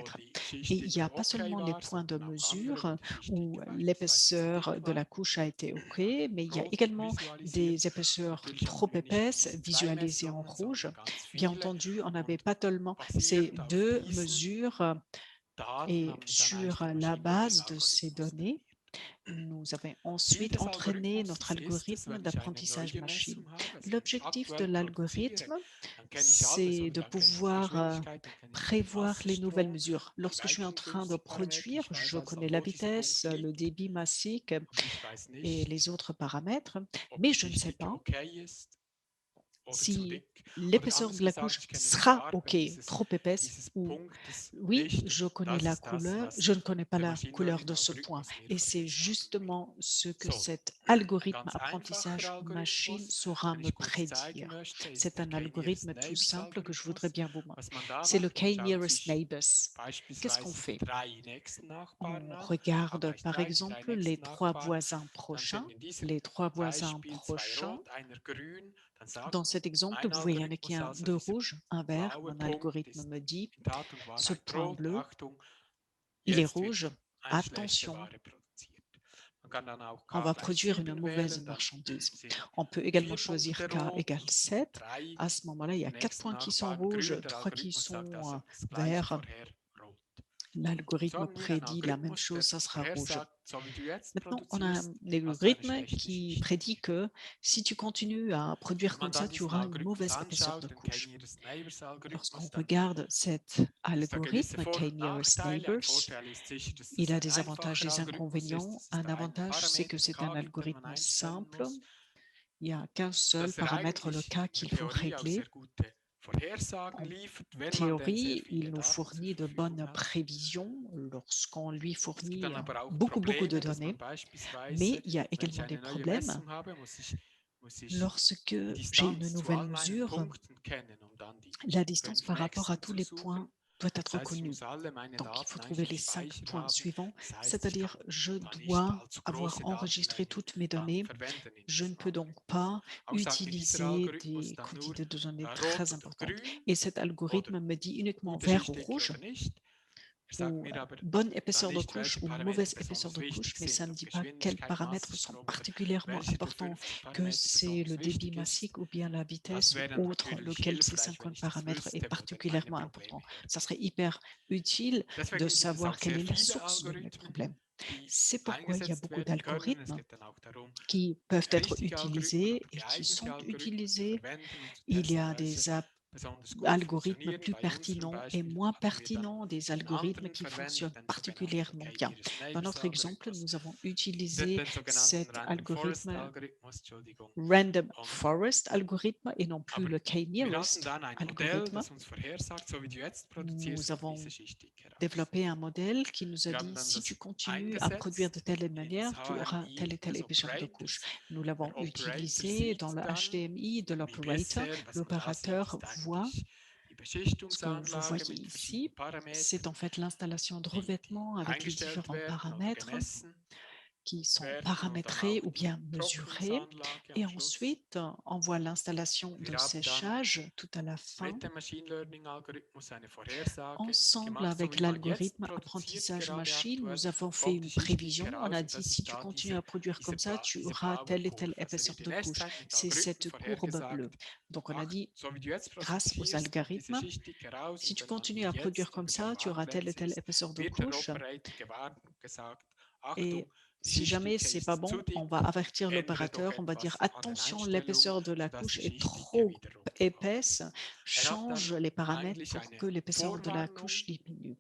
Et il n'y a pas seulement les points de mesure où l'épaisseur de la couche a été OK, mais il y a également des épaisseurs trop épaisses visualisées en rouge. Bien entendu, on n'avait pas tellement ces 2 mesures et sur la base de ces données, nous avons ensuite entraîné notre algorithme d'apprentissage machine. L'objectif de l'algorithme, c'est de pouvoir prévoir les nouvelles mesures. Lorsque je suis en train de produire, je connais la vitesse, le débit massique et les autres paramètres, mais je ne sais pas si l'épaisseur de la couche sera OK, trop épaisse, ou oui, je connais la couleur, je ne connais pas la couleur de ce point. Et c'est justement ce que cet algorithme apprentissage machine saura me prédire. C'est un algorithme tout simple que je voudrais bien vous montrer. C'est le K-Nearest Neighbors. Qu'est-ce qu'on fait? On regarde par exemple les 3 voisins prochains. Les 3 voisins prochains. Dans cet exemple, vous voyez qu'il y en a un de rouge, un vert. Mon algorithme me dit, ce point bleu, il est rouge, attention, on va produire une mauvaise marchandise. On peut également choisir K égale 7. À ce moment-là, il y a 4 points qui sont rouges, 3 qui sont verts. L'algorithme prédit la même chose, ça sera rouge. Maintenant, on a un algorithme qui prédit que si tu continues à produire comme ça, tu auras une mauvaise épaisseur de couche. Lorsqu'on regarde cet algorithme, K-Nearest Neighbors, il a des avantages et des inconvénients. Un avantage, c'est que c'est un algorithme simple. Il n'y a qu'un seul paramètre, le K, qu'il faut régler. En théorie, il nous fournit de bonnes prévisions lorsqu'on lui fournit beaucoup de données, mais il y a également des problèmes lorsque j'ai une nouvelle mesure. La distance par rapport à tous les points doit être connue. Donc, il faut trouver les 5 points suivants, c'est-à-dire je dois avoir enregistré toutes mes données. Je ne peux donc pas utiliser des quantités de données très importantes. Et cet algorithme me dit uniquement vert ou rouge, ou bonne épaisseur de couche ou mauvaise épaisseur de couche, mais ça ne dit pas quels paramètres sont particulièrement importants, que c'est le débit massique ou bien la vitesse ou autre, lequel ces 50 paramètres est particulièrement important. Ça serait hyper utile de savoir quelle est la source de mes problèmes. C'est pourquoi il y a beaucoup d'algorithmes qui peuvent être utilisés et qui sont utilisés. Il y a des algorithmes plus pertinents et moins pertinents, des algorithmes qui fonctionnent particulièrement bien. Dans notre exemple, nous avons utilisé cet algorithme Random Forest algorithme et non plus le K-nearest algorithme. Nous avons développé un modèle qui nous a dit si tu continues à produire de telle manière, tu auras telle et telle épaisseur de couche. Nous l'avons utilisé dans le HDMI de l'operator. L'opérateur voit ce que vous voyez ici. C'est en fait l'installation de revêtements avec les différents paramètres qui sont paramétrés ou bien mesurés. Et ensuite, on voit l'installation de séchage tout à la fin. Ensemble avec l'algorithme apprentissage machine, nous avons fait une prévision. On a dit, si tu continues à produire comme ça, tu auras telle et telle épaisseur de couche. C'est cette courbe bleue. Donc, on a dit, grâce aux algorithmes, si tu continues à produire comme ça, tu auras telle et telle épaisseur de couche. Et si jamais c'est pas bon, on va avertir l'opérateur, on va dire attention, l'épaisseur de la couche est trop épaisse, change les paramètres pour que l'épaisseur de la couche diminue.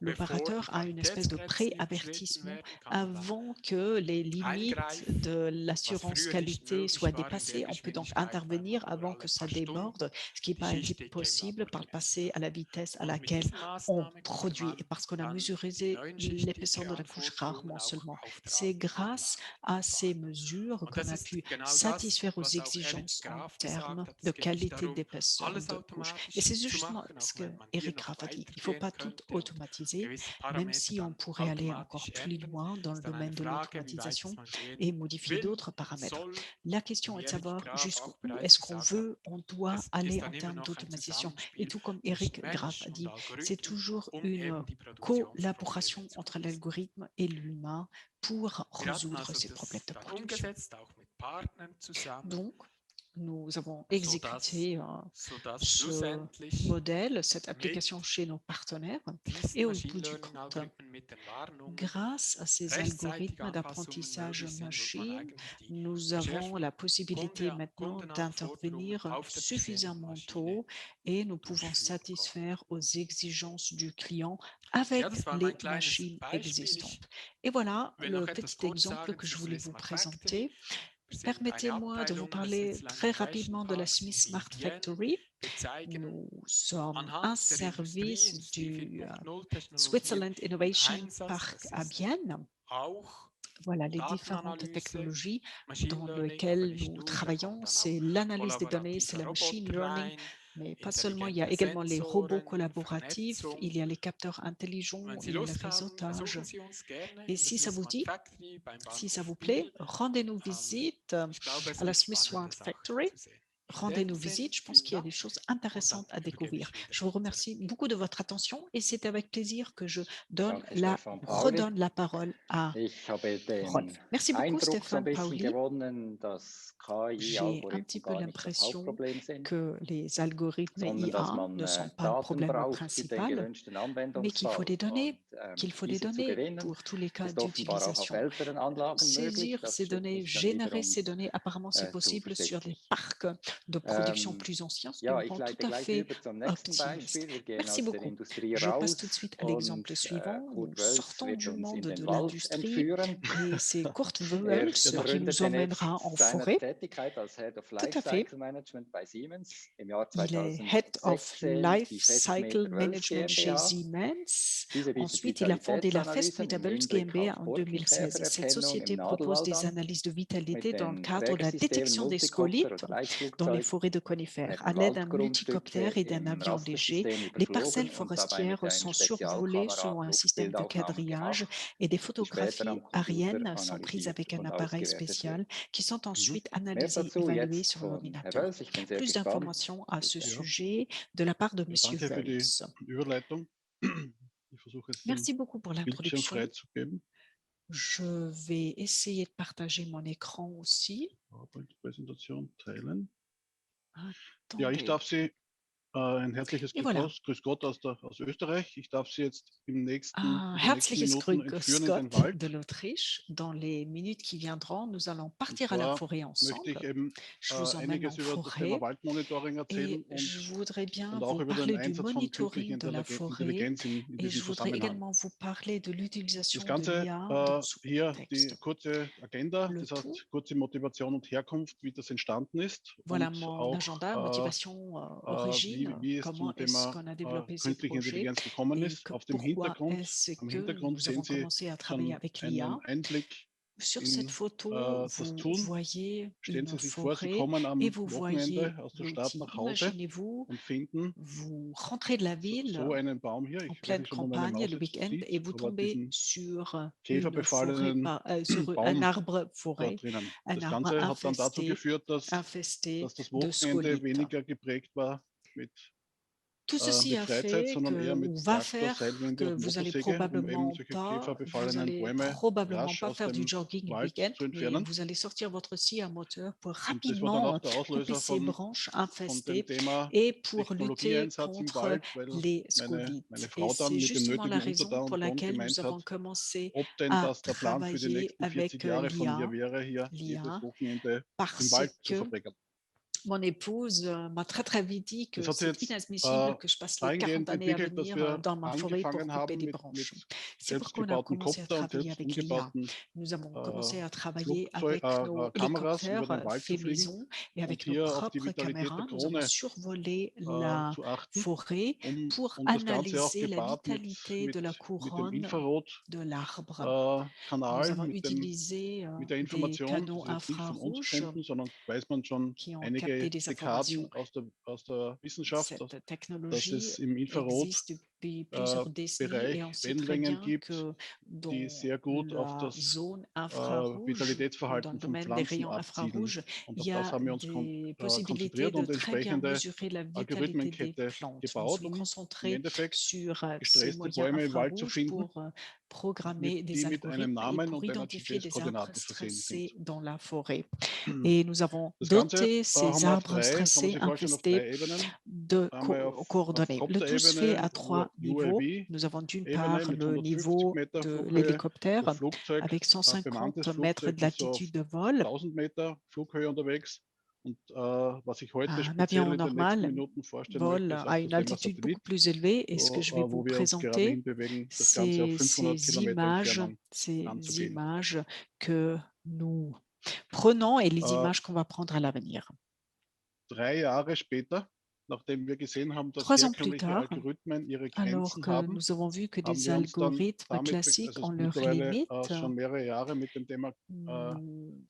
L'opérateur a une espèce de pré-avertissement avant que les limites de l'assurance qualité soient dépassées. On peut donc intervenir avant que ça déborde, ce qui n'est pas été possible par le passé à la vitesse à laquelle on produit. Et parce qu'on a mesuré l'épaisseur de la couche rarement seulement. C'est grâce à ces mesures qu'on a pu satisfaire aux exigences en termes de qualité d'épaisseur de couche. Et c'est justement ce que Eric Graf a dit. Il ne faut pas tout automatiser, même si on pourrait aller encore plus loin dans le domaine de l'automatisation et modifier d'autres paramètres. La question est de savoir jusqu'où est-ce qu'on veut, on doit aller en termes d'automatisation. Et tout comme Eric Graf a dit, c'est toujours une collaboration entre l'algorithme et l'humain pour résoudre ces problèmes de production. Donc, nous avons exécuté ce modèle, cette application chez nos partenaires et au bout du compte, grâce à ces algorithmes d'apprentissage machine, nous avons la possibilité maintenant d'intervenir suffisamment tôt et nous pouvons satisfaire aux exigences du client avec les machines existantes. Et voilà le petit exemple que je voulais vous présenter. Permettez-moi de vous parler très rapidement de la Smith Smart Factory. Nous sommes un service du Switzerland Innovation Park à Bienne. Voilà les différentes technologies dans lesquelles nous travaillons. C'est l'analyse des données, c'est le machine learning, mais pas seulement, il y a également les robots collaboratifs, il y a les capteurs intelligents, il y a le réseautage. Et si ça vous dit, si ça vous plaît, rendez-nous visite à la Smith Smart Factory. Rendez-nous visite, je pense qu'il y a des choses intéressantes à découvrir. Je vous remercie beaucoup de votre attention et c'est avec plaisir que je redonne la parole à Rolf. Merci beaucoup Stéphane Pauli. J'ai un petit peu l'impression que les algorithmes IA ne sont pas le problème principal, mais qu'il faut des données, pour tous les cas d'utilisation. Saisir ces données, générer ces données, apparemment c'est possible sur des parcs de production plus anciens, ce qui Ja, me ich rend tout leite à gleich fait über zum nächsten optimiste. Beispiel. Wir gehen Merci aus der beaucoup. Industrie Je passe tout de raus suite à l'exemple und suivant. Nous Kurt Wölz sortons wird du uns in monde den de Wald l'industrie entführen. et c'est Kurt Er Wölz qui nous gründete nebst emmènera en seiner forêt. Tätigkeit als Head of Tout à fait. Lifecycle Management bei Siemens im Jahr Il est Head of 2016 Life die Cycle Festmeter Wölz Management chez GmbH. Siemens. Diese bietet Ensuite, il a fondé la Vitalitätsanalysen Festmeter im Wölz Hinblick GmbH auf en 2016. Cette Borkenkäfererkennung im société propose Nadelwald des an, analyses de mit vitalité dans le den cadre de la Trägersystemen détection des Multicopter scolytes und dans les Leitflugzeug forêts de conifères. werden À l'aide d'un Waldgrundstücke multicoptère et d'un im avion léger, Rastersystem les parcelles überflogen und dabei mit forestières einer sont survolées Spezialkamera selon un système de Luftbildaufnahmen quadrillage gemacht, et des die später photographies am Computer aériennes sont prises analysiert avec un und appareil ausgewertet spécial werden. qui sont ensuite Mehr analysées, dazu évaluées jetzt sur von Herr l'ordinateur. Wölz. Ich bin sehr Plus gespannt. d'informations à ce Ja. sujet de la part de M. Danke für die Wölz. Überleitung. Ich versuche jetzt den Merci beaucoup pour Bildschirm l'introduction. freizugeben. Je vais essayer de partager mon écran aussi. PowerPoint-Präsentation teilen. Ja, ich Attendez. darf Sie ein herzliches Et voilà. Grüß Gott aus Österreich. Ich darf Sie jetzt in den nächsten Herzliches Minuten Grüß entführen in den Gott Wald. de l'Autriche. Dans les minutes qui viendront, nous allons Und partir à la zwar forêt möchte ich ensemble. eben Je vous emmène en einiges über das Thema forêt Waldmonitoring erzählen et je voudrais bien und auch vous über den parler du Einsatz von künstlicher monitoring de la forêt Intelligenz in et diesem je voudrais Zusammenhang. également vous parler de Das l'utilisation de Ganze l'IA dans ce hier contexte. die kurze Agenda, Le das tout. heißt kurze Motivation und Herkunft, wie das entstanden ist Voilà und mon auch agenda, motivation, origine, wie es comment zum est-ce Thema qu'on a développé ces künstliche projets Intelligenz gekommen et ist. Auf dem pourquoi Hintergrund, est-ce am que Hintergrund nous sehen avons Sie commencé à travailler schon avec l'IA. einen Einblick Sur in cette photo, das vous Tun. voyez Stellen Sie une sich vor, Sie forêt kommen et am vous Wochenende voyez aus der Stadt l'outil. nach Hause Imaginez-vous, und finden vous rentrez de la ville so einen Baum hier. en Ich weiß pleine nicht, ob man meine campagne Maus le jetzt week-end et sieht, vous aber tombez diesen sur une forêt, käferbefallenen sur un Baum arbre forêt, dort drinnen. un Das arbre Ganze hat dann dazu infesté, geführt, dass infesté das de Wochenende scolytes. weniger geprägt war Tout ceci a Freizeit, fait sondern eher que, mit ou va Traktor, faire Seilwinde que und vous allez Motorsäge, um eben probablement solche pas, vous käferbefallenen allez Bäume probablement rasch pas aus faire du dem jogging le Wald week-end, zu mais entfernen. vous allez sortir votre scie à moteur pour Und das war dann auch rapidement der couper Auslöser ces branches von dem infestées Thema et pour lutter Technologieeinsatz im contre Wald, weil les meine scolytes. Et Frau dann c'est mit dem justement la nötigen raison pour Unterton laquelle nous gemeint avons hat, commencé ob denn à das der Plan für die travailler nächsten 40 avec Jahre von mir l'IA, wäre, hier jedes Wochenende im parce Wald zu que verbringen. mon épouse m'a très vite dit que Das hat sich c'est jetzt inadmissible que je passe les 40 dahingehend années à entwickelt, dass venir wir dans ma forêt pour angefangen couper haben des mit branches. C'est pourquoi on a selbstgebauten commencé à Kopter und travailler selbst avec l'IA. umgebauten Nous avons commencé à travailler Flugzeug, avec nos Kameras über hélicoptères den Wald zu faits fliegen maison et und avec nos hier auf die propres Vitalität der caméras. Nous avons Krone survolé la zu achten forêt pour und das Ganze auch analyser la gepaart vitalité de la mit dem couronne de l'arbre. Nous Infrarot-Kanal, avons utilisé mit der des Information, das canaux ist jetzt nicht von uns infrarouges erfunden, sondern weiß man schon qui ont capté einige des Dekaden informations. aus der Wissenschaft, Cette dass technologie es im existe depuis plusieurs décennies et on Infrarotbereich sait très Wellenlängen bien gibt, que die dans sehr gut auf la das zone infrarouge ou dans Vitalitätsverhalten le von domaine des Pflanzen rayons abzielen. infrarouges, Und il auf y das a haben wir uns des possibilités konzentriert de und très bien entsprechende mesurer la vitalité des Algorithmen-Kette plantes. Nous gebaut, sommes um im concentrés Endeffekt sur ces gestresste moyens Bäume im Wald zu infrarouges finden, pour programmer die des mit einem algorithmes et Namen pour und einer identifier des arbres GPS-Koordinate versehen stressés sind. dans la forêt. Et nous avons Das Ganze doté haben ces wir arbres kann man stressés, sich vorstellen, auf infestés 3 Ebenen. de Einmal auf coordonnées. Le tout se fait à Kopterebene, 3 niveaux. UAV, Nous avons d'une Ebene part mit le 150 niveau Meter de Flughöhe, l'hélicoptère das Flugzeug, avec ein bemanntes 150 mètres Flugzeug ist so auf d'altitude de vol. 1000 Meter Flughöhe unterwegs. Und was ich heute Un speziell avion in den nächsten normal Minuten vorstellen möchte, vole ist auch à das une Thema altitude beaucoup Satellit, plus élevée et ce que je vais vous wo wir uns gerade présenter, hinbewegen, das Ganze auf c'est 500 Kilometer Entfernung ces anzugehen. images que nous prenons et les Äh, images qu'on va prendre à l'avenir. 3 Jahre später, nachdem wir gesehen haben, dass 3 ans plus herkömmliche tard, Algorithmen ihre alors Grenzen que haben, nous avons vu que haben des wir uns dann algorithmes damit, classiques also ont leurs mittlerweile limites, schon mehrere Jahre mit dem Thema nous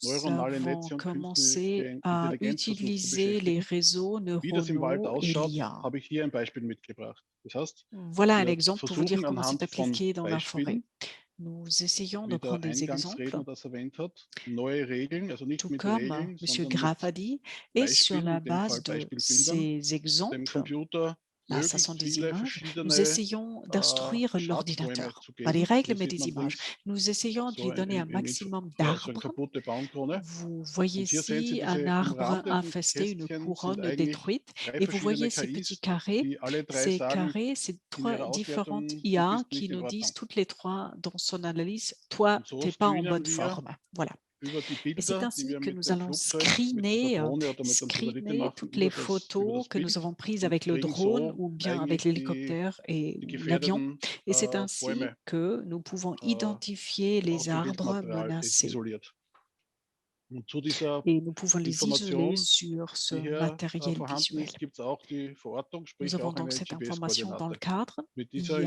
neuronale avons Netze und commencé künstliche à Intelligenz versucht zu utiliser les beschäftigen. réseaux Wie das im Wald neuronaux et ausschaut, l'IA. habe ich hier ein Beispiel mitgebracht. Das heißt, Voilà un wir exemple pour vous dire versuchen comment c'est anhand von appliqué dans la forêt. Beispielen, Nous essayons de wie der prendre des exemples, Eingangsredner das erwähnt hat, neue Regeln, also nicht tout mit comme Regeln, M. sondern Graff a mit dit, et sur Beispielen, la in dem Fall base de Beispielbildern, ces dem exemples, Computer là, ça sont möglichst des viele images, nous verschiedene essayons d'instruire Schatzräume l'ordinateur, zu pas les geben. règles, Hier mais sieht des man images. links Nous essayons de so lui donner un maximum so eine d'arbres. kaputte Baumkrone. Vous voyez Und hier sehen Sie ici un diese arbre umrandeten infesté, une Kästchen sind couronne eigentlich détruite, 3 et vous voyez verschiedene ces petits KIs, carrés. die alle 3 Ces sagen carrés, c'est in 3 ihrer différentes Auswertung, du IA bist qui nicht in nous disent Ordnung. toutes les 3 dans son analyse, toi, Und so tu n'es pas en bonne screenen wir forme. Voilà. Et c'est ainsi que nous allons screener toutes les photos que nous avons prises avec le drone ou bien avec l'hélicoptère et l'avion. Et c'est ainsi que nous pouvons identifier les arbres menacés. Et nous pouvons les isoler sur ce matériel visuel. Nous avons donc cette information dans le cadre. Il y a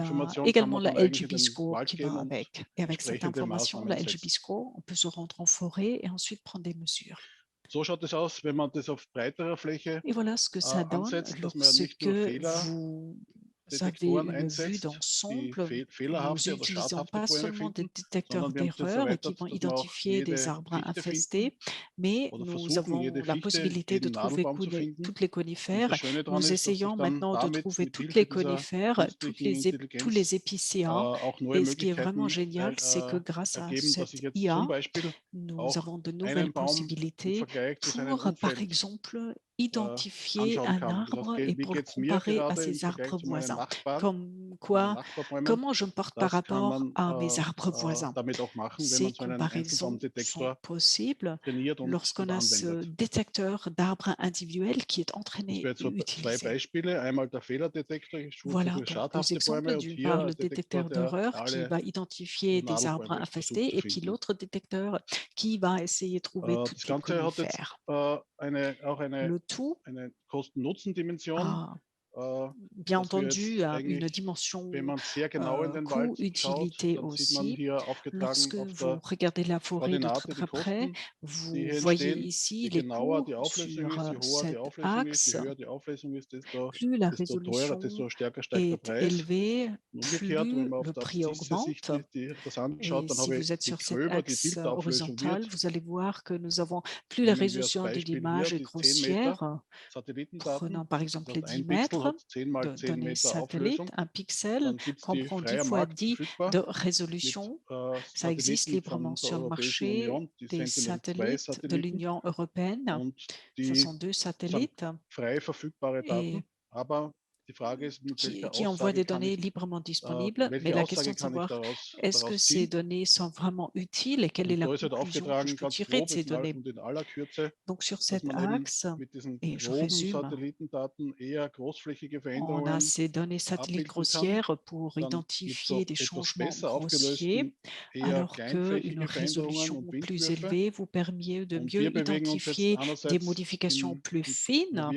également la LGB Score qui va avec. Et avec cette information, la LGB Score, on peut se rendre en forêt et ensuite prendre des mesures. Et voilà ce que ça donne lorsque vous avez une vue d'ensemble. Nous n'utilisons pas seulement des détecteurs d'erreurs qui vont identifier des arbres infestés, mais nous avons la possibilité de trouver toutes les conifères. Nous essayons maintenant de trouver toutes les conifères, tous les épicéas. Et ce qui est vraiment génial, c'est que grâce à cette IA, nous avons de nouvelles possibilités pour, par exemple, identifier un arbre et pour le comparer à ses arbres voisins. Comme quoi, comment je me porte par rapport à mes arbres voisins. Ces comparaisons sont possibles lorsqu'on a ce détecteur d'arbres individuels qui est entraîné et utilisé. Voilà donc deux exemples. D'une part, le détecteur d'erreur qui va identifier des arbres infestés et puis l'autre détecteur qui va essayer de trouver toutes les conifères. Le tout a bien entendu une dimension coût-utilité aussi. Lorsque vous regardez la forêt de très près, vous voyez ici les coûts sur cet axe. Plus la résolution est élevée, plus le prix augmente. Et si vous êtes sur cet axe horizontal, vous allez voir que nous avons plus la résolution de l'image est grossière. Prenons par exemple les 10 mètres de données satellites. Un pixel comprend 10 fois 10 de résolution. Ça existe librement sur le marché des satellites de l'Union européenne. Ce sont 2 satellites et qui envoient des données librement disponibles. Mais la question est de savoir, est-ce que ces données sont vraiment utiles et quelle est la conclusion que je peux tirer de ces données? Donc, sur cet axe, et je résume, on a ces données satellites grossières pour identifier des changements grossiers, alors qu'une résolution plus élevée vous permet de mieux identifier des modifications plus fines.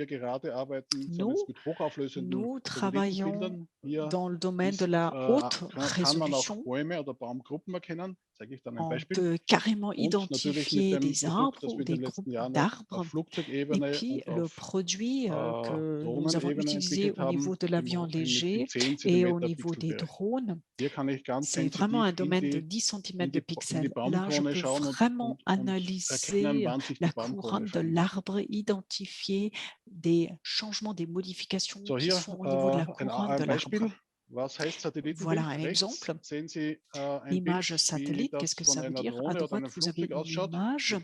Nous travaillons dans le domaine de la haute résolution. On peut carrément identifier des arbres ou des groupes d'arbres. Et puis, le produit que nous avons utilisé au niveau de l'avion léger et au niveau des drones, c'est vraiment un domaine de 10 cm de pixels. Là, je peux vraiment analyser la couronne de l'arbre, identifier des changements, des modifications qui sont au niveau de la couronne de l'arbre. Voilà un exemple. Image satellite, qu'est-ce que ça veut dire? À droite, vous avez une image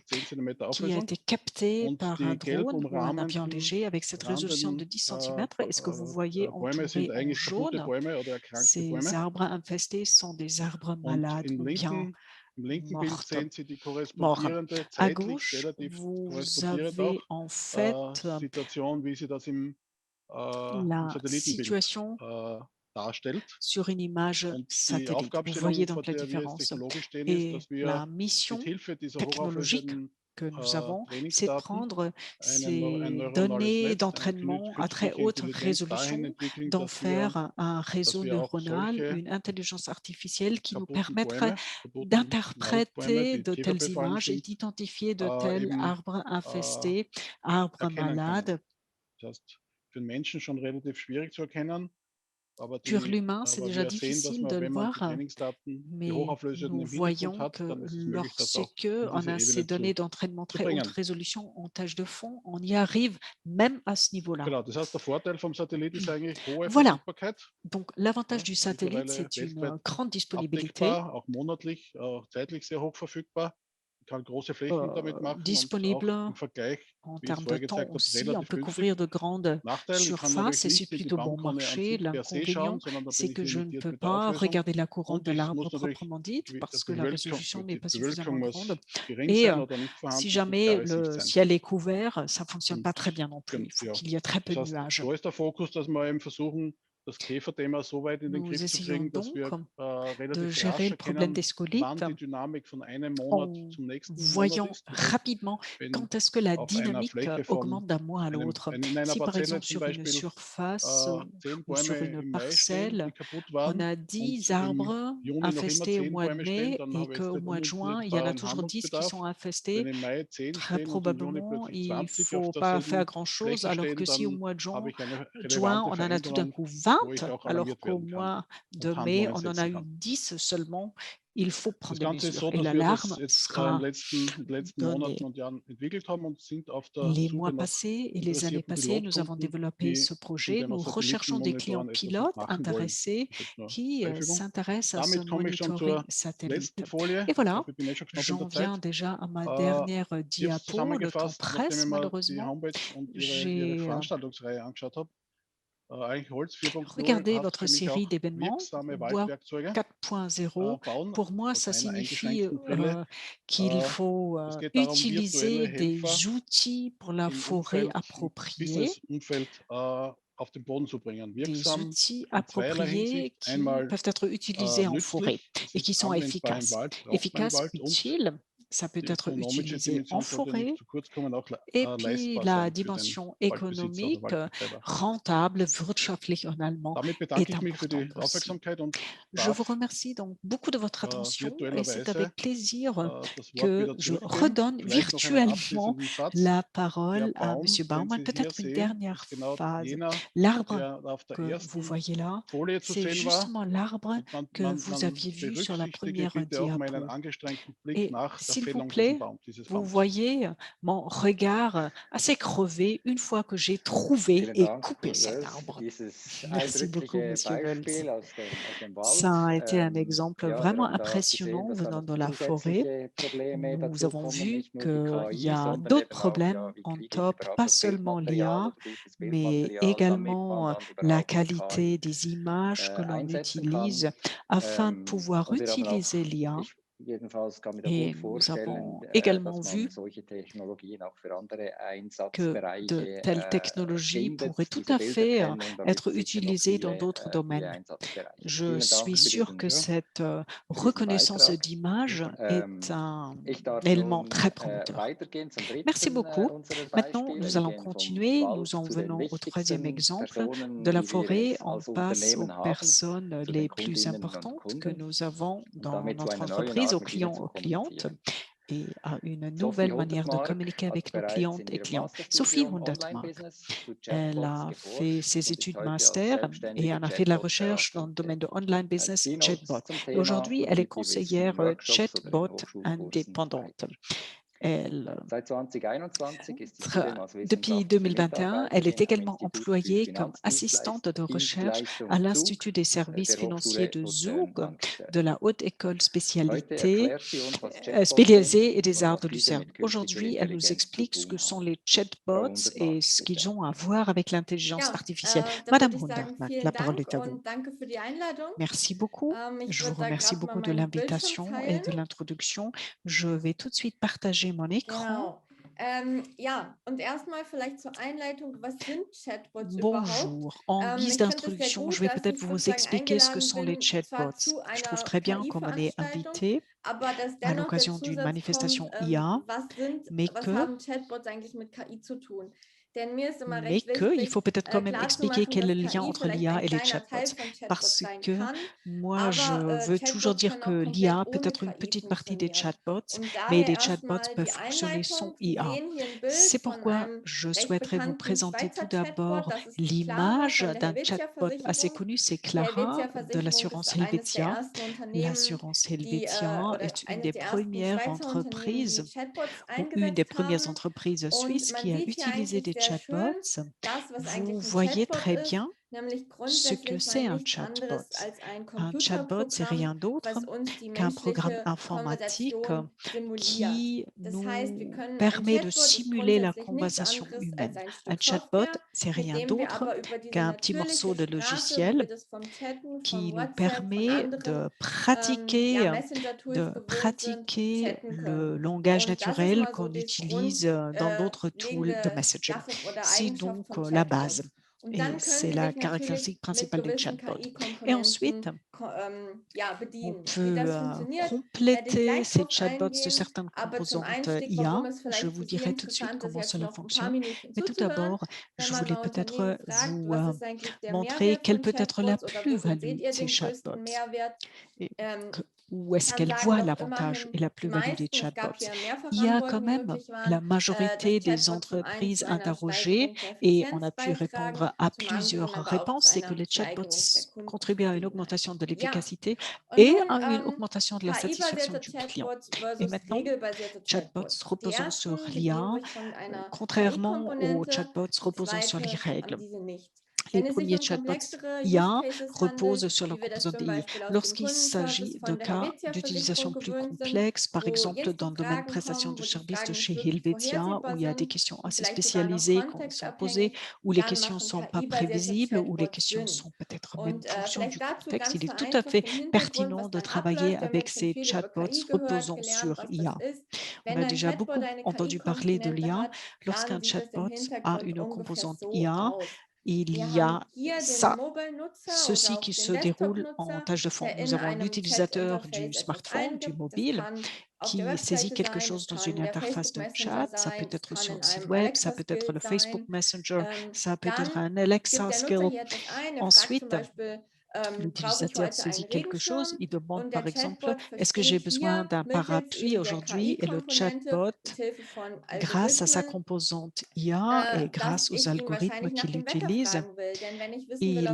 qui a été captée par un drone ou un avion léger avec cette résolution de 10 cm. Et ce que vous voyez entouré en jaune, ces arbres infestés sont des arbres malades ou bien morts. À gauche, vous avez en fait la situation sur une image satellite. Vous voyez donc la différence. Et la mission technologique que nous avons, c'est de prendre ces données d'entraînement à très haute résolution, d'en faire un réseau neuronal, une intelligence artificielle qui nous permettrait d'interpréter de telles images et d'identifier de tels arbres infestés, arbres malades. Pour l'humain, c'est déjà difficile de le voir, mais nous voyons que lorsque on a ces données d'entraînement très haute résolution en tâche de fond, on y arrive même à ce niveau-là. Voilà. Donc, l'avantage du satellite, c'est une grande disponibilité. disponible en termes de temps aussi. On peut couvrir de grandes surfaces et c'est plutôt bon marché. L'inconvénient, c'est que je ne peux pas regarder la couronne de l'arbre proprement dite parce que la résolution n'est pas suffisamment grande. Et si jamais le ciel est couvert, ça ne fonctionne pas très bien non plus. Il faut qu'il y ait très peu de nuages. Nous essayons donc de gérer le problème des scolites en voyant rapidement quand est-ce que la dynamique augmente d'un mois à l'autre. Si par exemple sur une surface ou sur une parcelle, on a 10 arbres infestés au mois de mai et qu'au mois de juin, il y en a toujours 10 qui sont infestés, très probablement, il ne faut pas faire grand-chose, alors que si au mois de juin, on en a tout d'un coup 20, alors qu'au mois de mai, on en a eu 10 seulement, il faut prendre des mesures et l'alarme sera donnée. Les mois passés et les années passées, nous avons développé ce projet. Nous recherchons des clients pilotes intéressés qui s'intéressent à ce monitoring satellite. Et voilà, j'en viens déjà à ma dernière diapo. Le temps presse malheureusement. J'ai regardez votre série d'événements, Bois 4.0. Pour moi, ça signifie qu'il faut utiliser des outils pour la forêt appropriés, des outils appropriés qui peuvent être utilisés en forêt et qui sont efficaces. Efficaces, utiles. Ça peut être utilisé en forêt et puis la dimension économique, rentable, wirtschaftlich en allemand, est importante aussi. Je vous remercie donc beaucoup de votre attention et c'est avec plaisir que je redonne virtuellement la parole à M. Baumann. Peut-être une dernière phase. L'arbre que vous voyez là, c'est justement l'arbre que vous aviez vu sur la première diapo. Et s'il vous plaît, vous voyez mon regard assez crevé une fois que j'ai trouvé et coupé cet arbre. Merci beaucoup, Monsieur Wölz. Ça a été un exemple vraiment impressionnant venant de la forêt. Nous avons vu qu'il y a d'autres problèmes en top, pas seulement l'IA, mais également la qualité des images que l'on utilise afin de pouvoir utiliser l'IA. Et nous avons également vu que de telles technologies pourraient tout à fait être utilisées dans d'autres domaines. Je suis sûre que cette reconnaissance d'image est un élément très prometteur. Merci beaucoup. Maintenant, nous allons continuer. Nous en venons au troisième exemple de la forêt. On passe aux personnes les plus importantes que nous avons dans notre entreprise, aux clients, aux clientes, et à une nouvelle manière de communiquer avec nos clientes et clients. Sophie Hundertmark, elle a fait ses études master et elle a fait de la recherche dans le domaine de online business chatbot. Et aujourd'hui, elle est conseillère chatbot indépendante. Depuis 2021, elle est également employée comme assistante de recherche à l'Institut des services financiers de Zug, de la Haute École spécialisée et des arts de Lucerne. Aujourd'hui, elle nous explique ce que sont les chatbots et ce qu'ils ont à voir avec l'intelligence artificielle. Madame Hundertmark, la parole est à vous. Merci beaucoup. Je vous remercie beaucoup de l'invitation et de l'introduction. Je vais tout de suite partager mon écran. Bonjour. En guise d'introduction, je vais peut-être vous expliquer ce que sont les chatbots. Je trouve très bien qu'on m'ait invité à l'occasion d'une manifestation IA, mais il faut peut-être quand même expliquer quel est le lien entre l'IA et les chatbots, parce que moi, je veux toujours dire que l'IA peut être une petite partie des chatbots, mais les chatbots peuvent fonctionner sans IA. C'est pourquoi je souhaiterais vous présenter tout d'abord l'image d'un chatbot assez connu, c'est Clara de l'assurance Helvetia. L'assurance Helvetia est une des premières entreprises suisses qui a utilisé des chatbots. Vous voyez très bien ce que c'est un chatbot. Un chatbot, c'est rien d'autre qu'un programme informatique qui nous permet de simuler la conversation humaine. Un chatbot, c'est rien d'autre qu'un petit morceau de logiciel qui nous permet de pratiquer le langage naturel qu'on utilise dans d'autres tools de messaging. C'est donc la base. Et c'est la caractéristique principale des chatbots. Et ensuite, on peut compléter ces chatbots de certaines composantes IA. Je vous dirai tout de suite comment cela fonctionne. Mais tout d'abord, je voulais peut-être vous montrer quelle peut être la plus-value de ces chatbots. Et où est-ce qu'elle voit l'avantage et la plus-value des chatbots? Il y a quand même la majorité des entreprises interrogées et on a pu répondre à plusieurs réponses, c'est que les chatbots contribuent à une augmentation de l'efficacité et à une augmentation de la satisfaction du client. Et maintenant, chatbots reposant sur l'IA, contrairement aux chatbots reposant sur les règles. Les premiers chatbots IA reposent sur la composante AI. Lorsqu'il s'agit de cas d'utilisation plus complexes, par exemple dans le domaine prestation de services de chez Helvetia, où il y a des questions assez spécialisées qui sont posées, où les questions ne sont pas prévisibles, où les questions sont peut-être même fonction du contexte, il est tout à fait pertinent de travailler avec ces chatbots reposant sur IA. On a déjà beaucoup entendu parler de l'IA. Lorsqu'un chatbot a une composante IA, il y a ceci qui se déroule en tâche de fond. Nous avons l'utilisateur du smartphone, du mobile, qui saisit quelque chose dans une interface de chat. Ça peut être sur le site web, ça peut être le Facebook Messenger, ça peut être un Alexa skill. Ensuite, l'utilisateur saisit quelque chose, il demande par exemple, est-ce que j'ai besoin d'un parapluie aujourd'hui? Et le chatbot, grâce à sa composante IA et grâce aux algorithmes qu'il utilise, il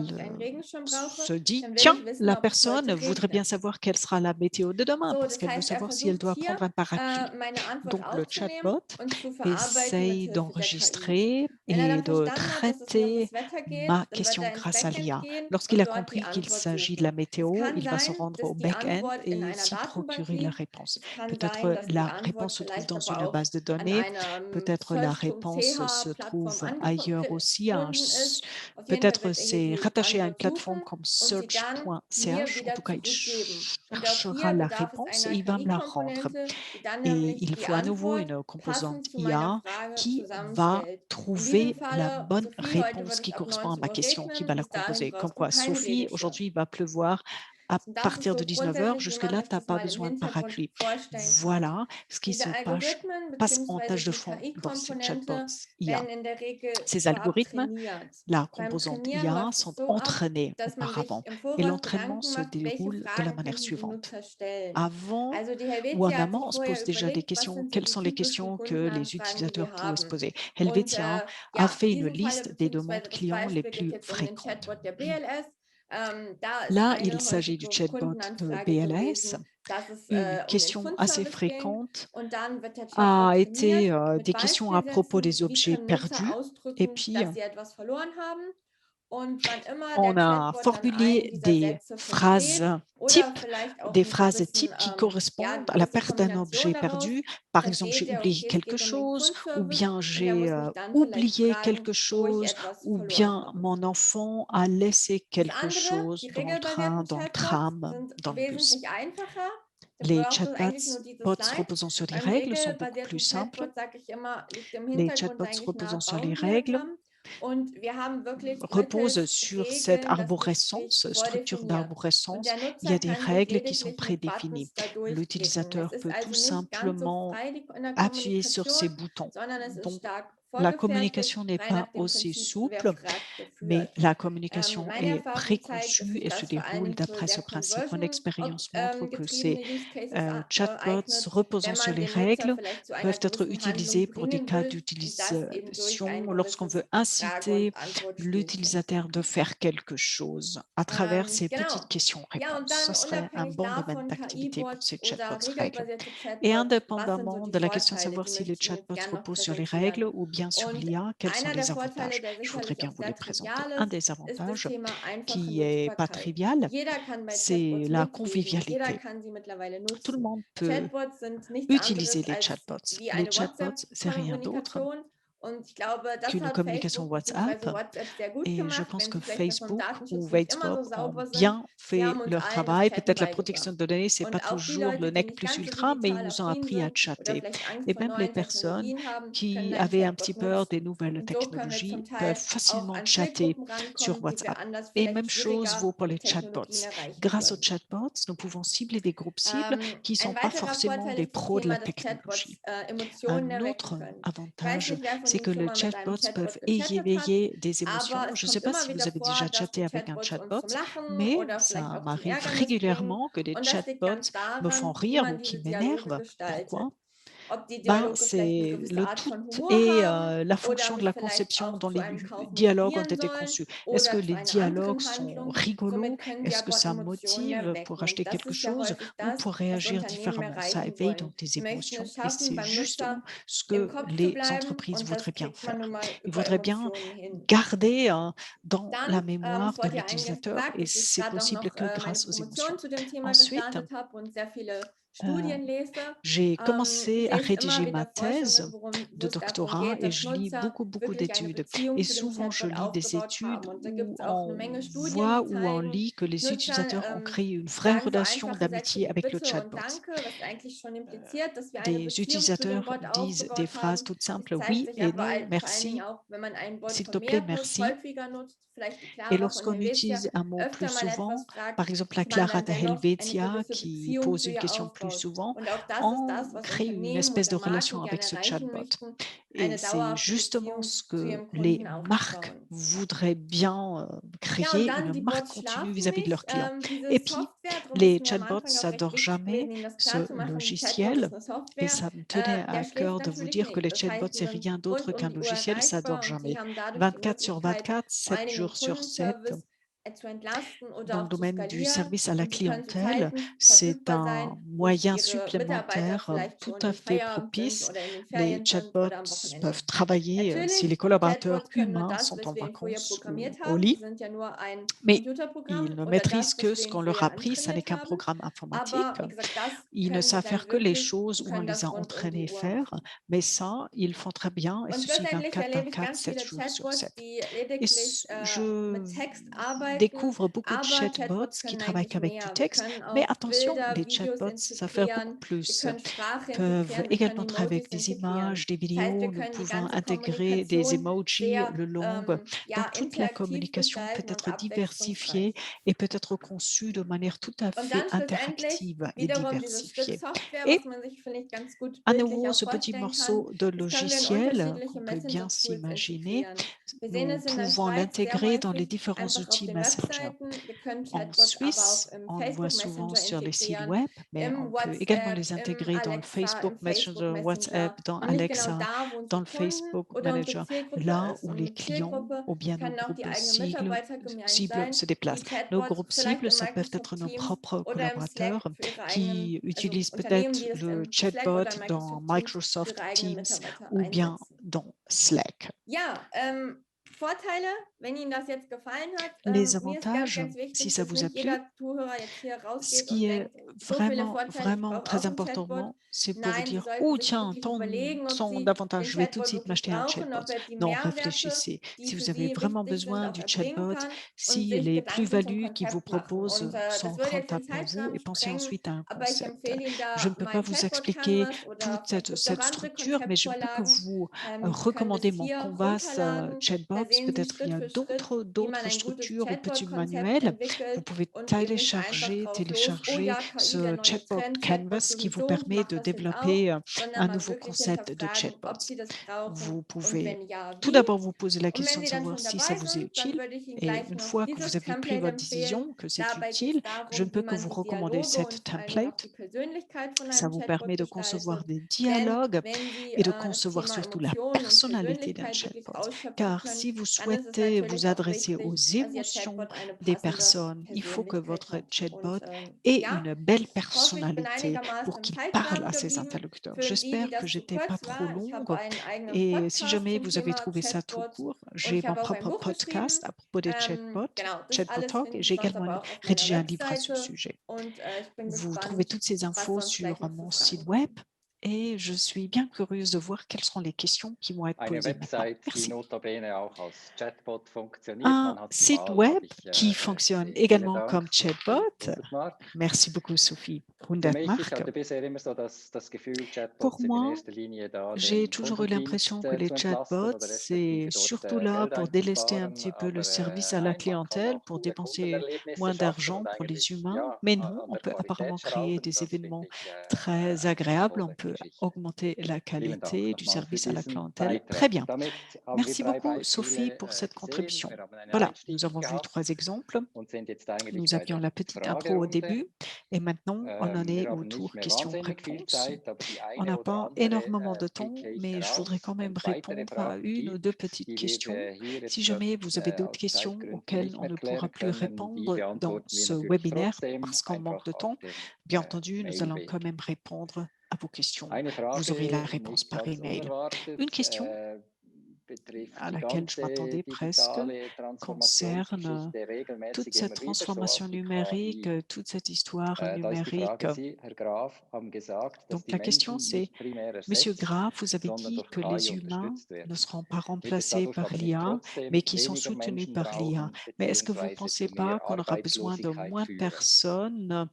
se dit, tiens, la personne voudrait bien savoir quelle sera la météo de demain parce qu'elle veut savoir si elle doit prendre un parapluie. Donc, le chatbot essaye d'enregistrer et de traiter ma question grâce à l'IA. Lorsqu'il a compris qu'il s'agit de la météo, il va se rendre au back-end et s'y procurer la réponse. Peut-être la réponse se trouve dans une base de données, peut-être la réponse se trouve ailleurs aussi. Peut-être c'est rattaché à une plateforme comme search.ch. En tout cas, il cherchera la réponse et il va me la rendre. Et il faut à nouveau une composante IA qui va trouver la bonne réponse qui correspond à ma question, qui va la composer. Comme quoi, Sophie, aujourd'hui, il va pleuvoir à partir de 19h. Jusque-là, tu n'as pas besoin de parapluie. Voilà ce qui se passe en tâche de fond dans ces chatbots IA. Ces algorithmes, la composante IA, sont entraînés auparavant. Et l'entraînement se déroule de la manière suivante. Avant ou en amont, on se pose déjà des questions. Quelles sont les questions que les utilisateurs pourraient se poser? Helvetia a fait une liste des demandes clients les plus fréquentes. Là, il s'agit du chatbot de BLS. Une question assez fréquente a été des questions à propos des objets perdus. Et puis, on a formulé des phrases types qui correspondent à la perte d'un objet perdu. Par exemple, j'ai oublié quelque chose, ou bien j'ai oublié quelque chose, ou bien mon enfant a laissé quelque chose dans le train, dans le tram, dans le bus. Les chatbots reposant sur les règles sont beaucoup plus simples. Les chatbots reposant sur les règles repose sur cette structure d'arborescence. Il y a des règles qui sont prédéfinies. L'utilisateur peut tout simplement appuyer sur ces boutons. Donc, la communication n'est pas aussi souple, mais la communication est préconçue et se déroule d'après ce principe. Mon expérience montre que ces chatbots reposant sur les règles peuvent être utilisés pour des cas d'utilisation lorsqu'on veut inciter l'utilisateur de faire quelque chose à travers ces petites questions-réponses. Ce serait un bon domaine d'activité pour ces chatbots règles. Et indépendamment de la question de savoir si les chatbots reposent sur les règles ou bien sur l'IA, quels sont les avantages? Je voudrais bien vous les présenter. Un des avantages qui est pas trivial, c'est la convivialité. Tout le monde peut utiliser les chatbots. Les chatbots, c'est rien d'autre qu'une communication WhatsApp. Et je pense que Facebook ou Wavesbob ont bien fait leur travail. Peut-être la protection de données, ce n'est pas toujours le nec plus ultra, mais ils nous ont appris à chatter. Et même les personnes qui avaient un petit peur des nouvelles technologies peuvent facilement chatter sur WhatsApp. Et même chose vaut pour les chatbots. Grâce aux chatbots, nous pouvons cibler des groupes cibles qui ne sont pas forcément des pros de la technologie. Un autre avantage, c'est que les chatbots peuvent éveiller des émotions. Je ne sais pas si vous avez déjà chatté avec un chatbot, mais ça m'arrive régulièrement que des chatbots me font rire ou qui m'énervent. Pourquoi? C'est le tout et la fonction de la conception dont les dialogues ont été conçus. Est-ce que les dialogues sont rigolos? Est-ce que ça motive pour acheter quelque chose ou pour réagir différemment? Ça éveille donc des émotions et c'est justement ce que les entreprises voudraient bien faire. Ils voudraient bien garder dans la mémoire de l'utilisateur et c'est possible que grâce aux émotions. Ensuite, j'ai commencé à rédiger ma thèse de doctorat et je lis beaucoup d'études. Et souvent, je lis des études où on voit ou on lit que les utilisateurs ont créé une vraie relation d'amitié avec le chatbot. Des utilisateurs disent des phrases toutes simples, oui et non, merci, s'il te plaît, merci. Et lorsqu'on utilise un mot plus souvent, par exemple la Clara de Helvetia qui pose une question plus souvent, on crée une espèce de relation avec ce chatbot. Et c'est justement ce que les marques voudraient bien créer, une marque continue vis-à-vis de leurs clients. Et puis, les chatbots, ça ne dort jamais, ce logiciel. Et ça me tenait à cœur de vous dire que les chatbots, c'est rien d'autre qu'un logiciel, ça ne dort jamais. 24 sur 24, 7 jours sur 7. Dans le domaine du service à la clientèle, c'est un moyen supplémentaire tout à fait propice. Les chatbots peuvent travailler si les collaborateurs humains sont en vacances ou au lit, mais ils ne maîtrisent que ce qu'on leur a appris, ça n'est qu'un programme informatique. Ils ne savent faire que les choses où on les a entraînés à faire, mais ça, ils font très bien, et ceci 24/24, 7 jours sur 7. Et je découvre beaucoup de chatbots qui travaillent qu'avec du texte, mais attention, les chatbots, ça fait beaucoup plus. Ils peuvent également travailler avec des images, des vidéos, nous pouvons intégrer des emojis le long. Donc, toute la communication peut être diversifiée et peut être conçue de manière tout à fait interactive et diversifiée. Et à nouveau, ce petit morceau de logiciel qu'on peut bien s'imaginer, nous pouvons l'intégrer dans les différents outils Messenger. En Suisse, on le voit souvent sur les sites web, mais on peut également les intégrer dans le Facebook Messenger, WhatsApp, dans Alexa, dans le Facebook Manager, là où les clients ou bien nos groupes cibles se déplacent. Nos groupes cibles, ça peut être nos propres collaborateurs qui utilisent peut-être le chatbot dans Microsoft Teams ou bien dans Slack. Les avantages, si ça vous a plu, ce qui est vraiment très important, c'est pour vous dire, oh tiens, tant d'avantages, je vais tout de suite m'acheter un chatbot. Non, réfléchissez. Si vous avez vraiment besoin du chatbot, si les plus-values qu'il vous propose sont rentables pour vous, et pensez ensuite à un concept. Je ne peux pas vous expliquer toute cette structure, mais je peux que vous recommander mon Canvas chatbots. Peut-être il y a d'autres structures ou petits manuels. Vous pouvez télécharger ce chatbot Canvas qui vous permet de développer un nouveau concept de chatbot. Vous pouvez tout d'abord vous poser la question de savoir si ça vous est utile et une fois que vous avez pris votre décision que c'est utile, je ne peux que vous recommander cette template. Ça vous permet de concevoir des dialogues et de concevoir surtout la personnalité d'un chatbot. Car si vous souhaitez vous adresser aux émotions des personnes, il faut que votre chatbot ait une belle personnalité pour qu'il parle à ses interlocuteurs. J'espère que je n'étais pas trop longue et si jamais vous avez trouvé ça trop court, j'ai mon propre podcast à propos des chatbots, Chatbot Talk, et j'ai également rédigé un livre à ce sujet. Vous trouvez toutes ces infos sur mon site web et je suis bien curieuse de voir quelles seront les questions qui vont être posées maintenant. Merci. Un site web qui fonctionne également comme chatbot. Merci beaucoup, Sophie. 100 Mark. Pour moi, j'ai toujours eu l'impression que les chatbots, c'est surtout là pour délester un petit peu le service à la clientèle, pour dépenser moins d'argent pour les humains. Mais non, on peut apparemment créer des événements très agréables, on peut augmenter la qualité du service à la clientèle. Très bien. Merci beaucoup, Sophie, pour cette contribution. Voilà, nous avons vu 3 exemples. Nous avions la petite intro au début et maintenant, on en est au tour questions-réponses. On n'a pas énormément de temps, mais je voudrais quand même répondre à 1 ou 2 petites questions. Si jamais vous avez d'autres questions auxquelles on ne pourra plus répondre dans ce webinaire parce qu'on manque de temps, bien entendu, nous allons quand même répondre à vos questions. Vous aurez la réponse par email. Une question à laquelle je m'attendais presque concerne toute cette transformation numérique, toute cette histoire numérique. Donc la question c'est, Monsieur Graf, vous avez dit que les humains ne seront pas remplacés par l'IA, mais qui sont soutenus par l'IA. Mais est-ce que vous ne pensez pas qu'on aura besoin de moins de personnes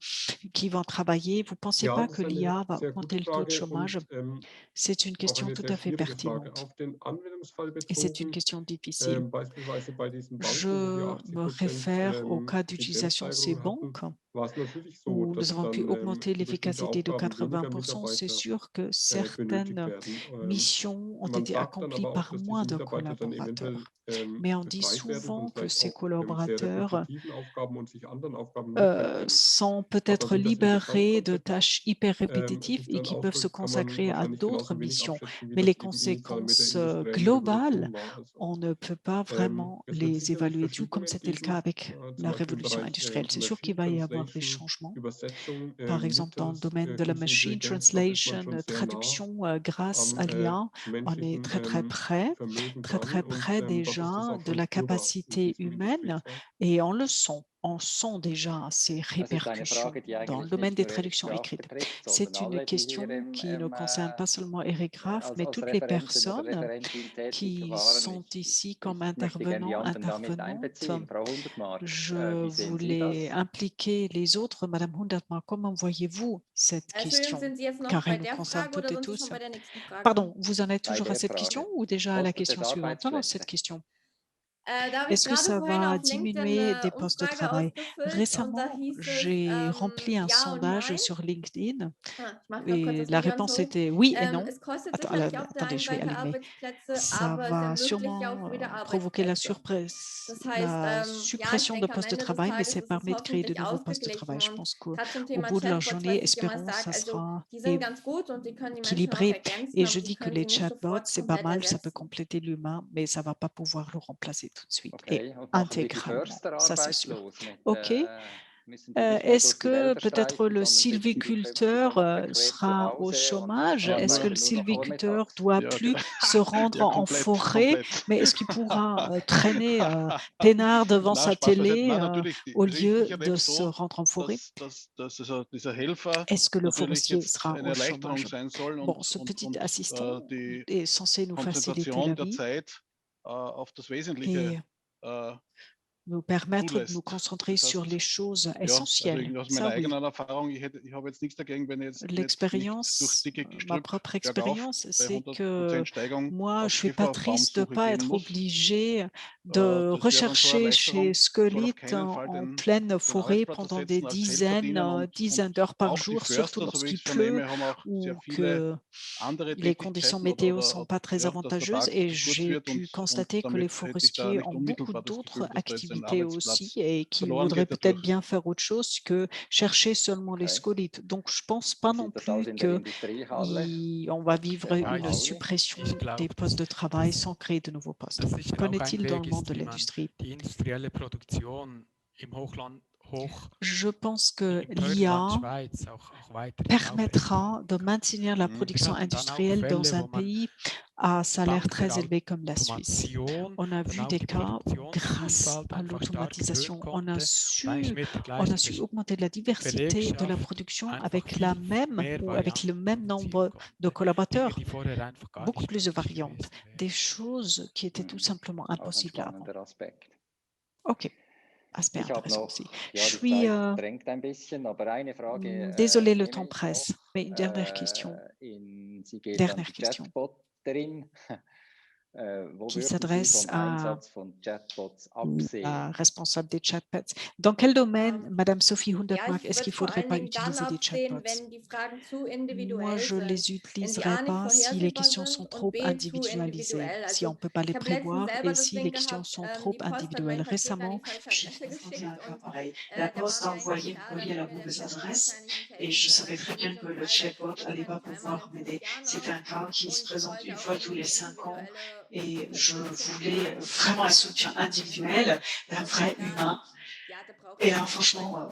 qui vont travailler? Vous ne pensez pas que l'IA va augmenter le taux de chômage? C'est une question tout à fait pertinente. Et c'est une question difficile. Je me réfère au cas d'utilisation de ces banques où nous avons pu augmenter l'efficacité de 80%. C'est sûr que certaines missions ont été accomplies par moins de collaborateurs. Mais on dit souvent que ces collaborateurs sont peut-être libérés de tâches hyper répétitives et qui peuvent se consacrer à d'autres missions. Mais les conséquences globales, on ne peut pas vraiment les évaluer, tout comme c'était le cas avec la révolution industrielle. C'est sûr qu'il va y avoir des changements. Par exemple, dans le domaine de la machine translation, traduction grâce à l'IA, on est très près déjà de la capacité humaine et on le sent. On sent déjà ces répercussions dans le domaine des traductions écrites. C'est une question qui ne concerne pas seulement Eric Graf, mais toutes les personnes qui sont ici comme intervenants, intervenantes. Je voulais impliquer les autres. Madame Hundertmark, comment voyez-vous cette question? Car elle nous concerne toutes et tous. Pardon, vous en êtes toujours à cette question ou déjà à la question suivante? Non, cette question. Est-ce que ça va diminuer des postes de travail? Récemment, j'ai rempli un sondage sur LinkedIn et la réponse était oui et non. Attendez, je vais allumer. Ça va sûrement provoquer la suppression de postes de travail, mais ça permet de créer de nouveaux postes de travail. Je pense qu'au bout de la journée, espérons, ça sera équilibré. Et je dis que les chatbots, c'est pas mal, ça peut compléter l'humain, mais ça ne va pas pouvoir le remplacer tout de suite. Et intégralement, ça c'est sûr. OK. Est-ce que peut-être le sylviculteur sera au chômage? Est-ce que le sylviculteur doit plus se rendre en forêt, mais est-ce qu'il pourra traîner peinard devant sa télé au lieu de se rendre en forêt? Est-ce que le forestier sera au chômage? Bon, ce petit assistant est censé nous faciliter la vie et nous permettre de nous concentrer sur les choses essentielles. Ça, oui. L'expérience, ma propre expérience, c'est que moi, je ne suis pas triste de ne pas être obligé de rechercher chez Skelit en pleine forêt pendant des dizaines d'heures par jour, surtout lorsqu'il pleut ou que les conditions météo ne sont pas très avantageuses. Et j'ai pu constater que les forestiers ont beaucoup d'autres activités responsabilité aussi et qu'il voudrait peut-être bien faire autre chose que chercher seulement les scolytes. Donc, je ne pense pas non plus qu'on va vivre une suppression des postes de travail sans créer de nouveaux postes. Qu'en est-il dans le monde de l'industrie? Je pense que l'IA permettra de maintenir la production industrielle dans un pays à salaire très élevé comme la Suisse. On a vu des cas où, grâce à l'automatisation, on a su augmenter la diversité de la production avec la même ou avec le même nombre de collaborateurs, beaucoup plus de variantes, des choses qui étaient tout simplement impossibles avant. OK. Aspect intéressant aussi. Je suis désolé, le temps presse, mais une dernière question. Dernière question qui s'adresse à la responsable des chatbots. Dans quel domaine, Madame Sophie Hundertmark, est-ce qu'il ne faudrait pas utiliser des chatbots? Moi, je ne les utiliserai pas si les questions sont trop individualisées, si on ne peut pas les prévoir et si les questions sont trop individuelles. Récemment, j'ai confronté un cas pareil. La Poste a envoyé un courrier à la mauvaise adresse et je savais très bien que le chatbot n'allait pas pouvoir m'aider. C'est un cas qui se présente une fois tous les 5 ans et je voulais vraiment un soutien individuel d'un vrai humain. Et là, franchement,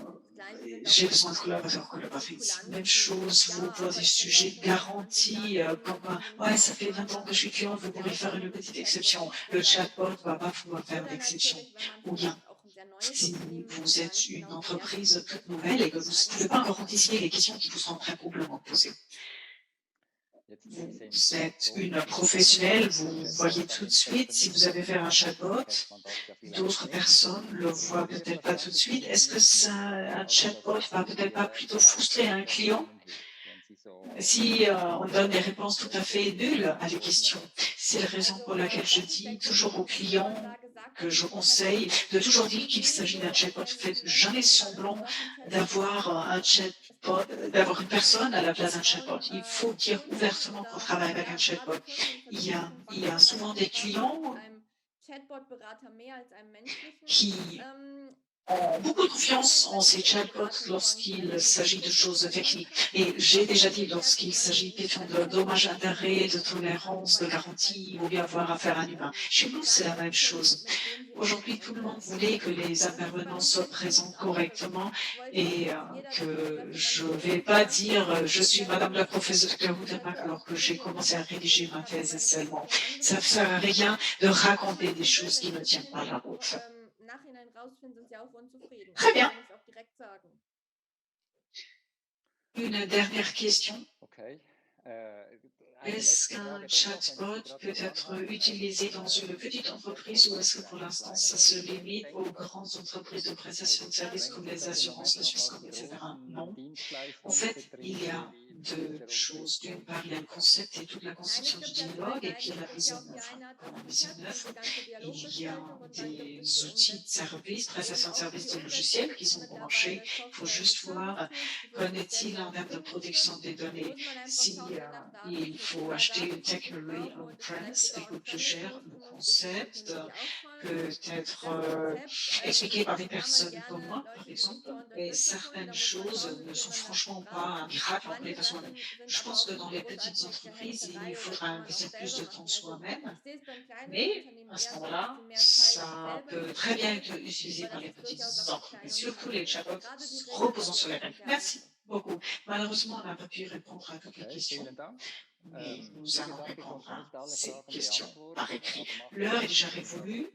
j'ai besoin de collaboratrices. Même chose, vous posez le sujet de garantie, comme ouais, ça fait 20 ans que je suis client, vous pourrez faire une petite exception. Le chatbot ne va pas pouvoir faire d'exception. Ou bien, si vous êtes une entreprise toute nouvelle et que vous ne pouvez pas encore anticiper les questions qui vous seront très probablement posées. Vous êtes une professionnelle, vous voyez tout de suite si vous avez fait un chatbot, d'autres personnes ne le voient peut-être pas tout de suite. Est-ce que un chatbot va peut-être pas plutôt frustrer un client si on donne des réponses tout à fait nulles à des questions? C'est la raison pour laquelle je dis toujours aux clients que je conseille de toujours dire qu'il s'agit d'un chatbot. Faites jamais semblant d'avoir un chatbot, d'avoir une personne à la place d'un chatbot. Il faut dire ouvertement qu'on travaille avec un chatbot. Il y a souvent des clients qui ont beaucoup de confiance en ces chatbots lorsqu'il s'agit de choses techniques. Et j'ai déjà dit, lorsqu'il s'agit de questions de dommages, intérêts, de tolérance, de garantie, ou bien avoir affaire à un humain. Chez nous, c'est la même chose. Aujourd'hui, tout le monde voulait que les intervenants soient présents correctement et que je ne vais pas dire je suis Madame la professeure Hundertmark alors que j'ai commencé à rédiger ma thèse seulement. Ça ne sert à rien de raconter des choses qui ne tiennent pas la route. Très bien. Une dernière question. Est-ce qu'un chatbot peut être utilisé dans une petite entreprise ou est-ce que pour l'instant ça se limite aux grandes entreprises de prestation de services comme les assurances, la Swisscom, etc. Non. En fait, il y a deux choses. D'une part, il y a le concept et toute la conception du dialogue et puis la mise en œuvre. Dans la mise en œuvre, il y a des outils de service, prestation de services de logiciels qui sont branchés. Il faut juste voir qu'en est-il en termes de protection des données. Si il faut acheter une technologie on-premise et que gère le concept, peut-être expliqué par des personnes comme moi, par exemple, et certaines choses ne sont franchement pas un miracle en les besoins. Je pense que dans les petites entreprises, il faudra investir plus de temps soi-même, mais à ce moment-là, ça peut très bien être utilisé par les petites entreprises, surtout les chatbots reposant sur les règles. Merci beaucoup. Malheureusement, on n'a pas pu répondre à toutes les questions. Mais nous allons répondre à ces questions par écrit. L'heure est déjà révolue.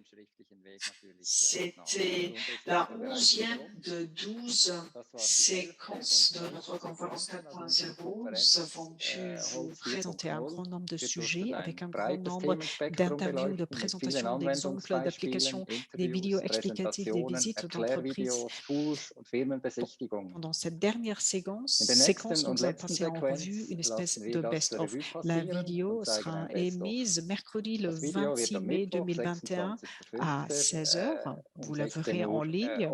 C'était la 11e de 12 séquences de notre conférence 4.0. Nous avons pu vous présenter un grand nombre de sujets avec un grand nombre d'interviews, de présentations, d'exemples, d'applications, des vidéos explicatives, des visites d'entreprises. Pendant cette dernière séquence, nous allons passer en revue une espèce de best-of. La vidéo sera émise mercredi le 26 mai 2021 à 16h. Vous la verrez en ligne.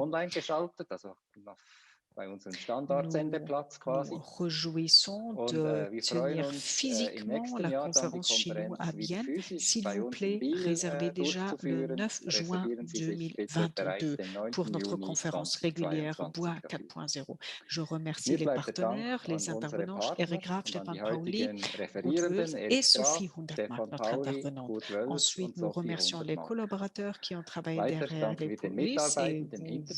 Nous réjouissons de tenir physiquement la conférence chez nous à Vienne. S'il vous plaît, réservez déjà le 9 juin 2022 pour notre conférence régulière Bois 4.0. Je remercie les partenaires, les intervenants, Eric Graf, Stefan Pauli, Ruth Wulff et Sophie Hundertmark, notre intervenante. Ensuite, nous remercions les collaborateurs qui ont travaillé derrière les coulisses et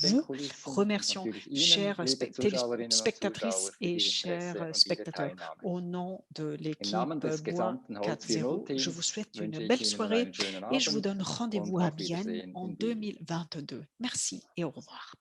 vous remercions, chères spectatrices et chers spectateurs. Au nom de l'équipe Bois 4.0, je vous souhaite une belle soirée et je vous donne rendez-vous à Vienne en 2022. Merci et au revoir.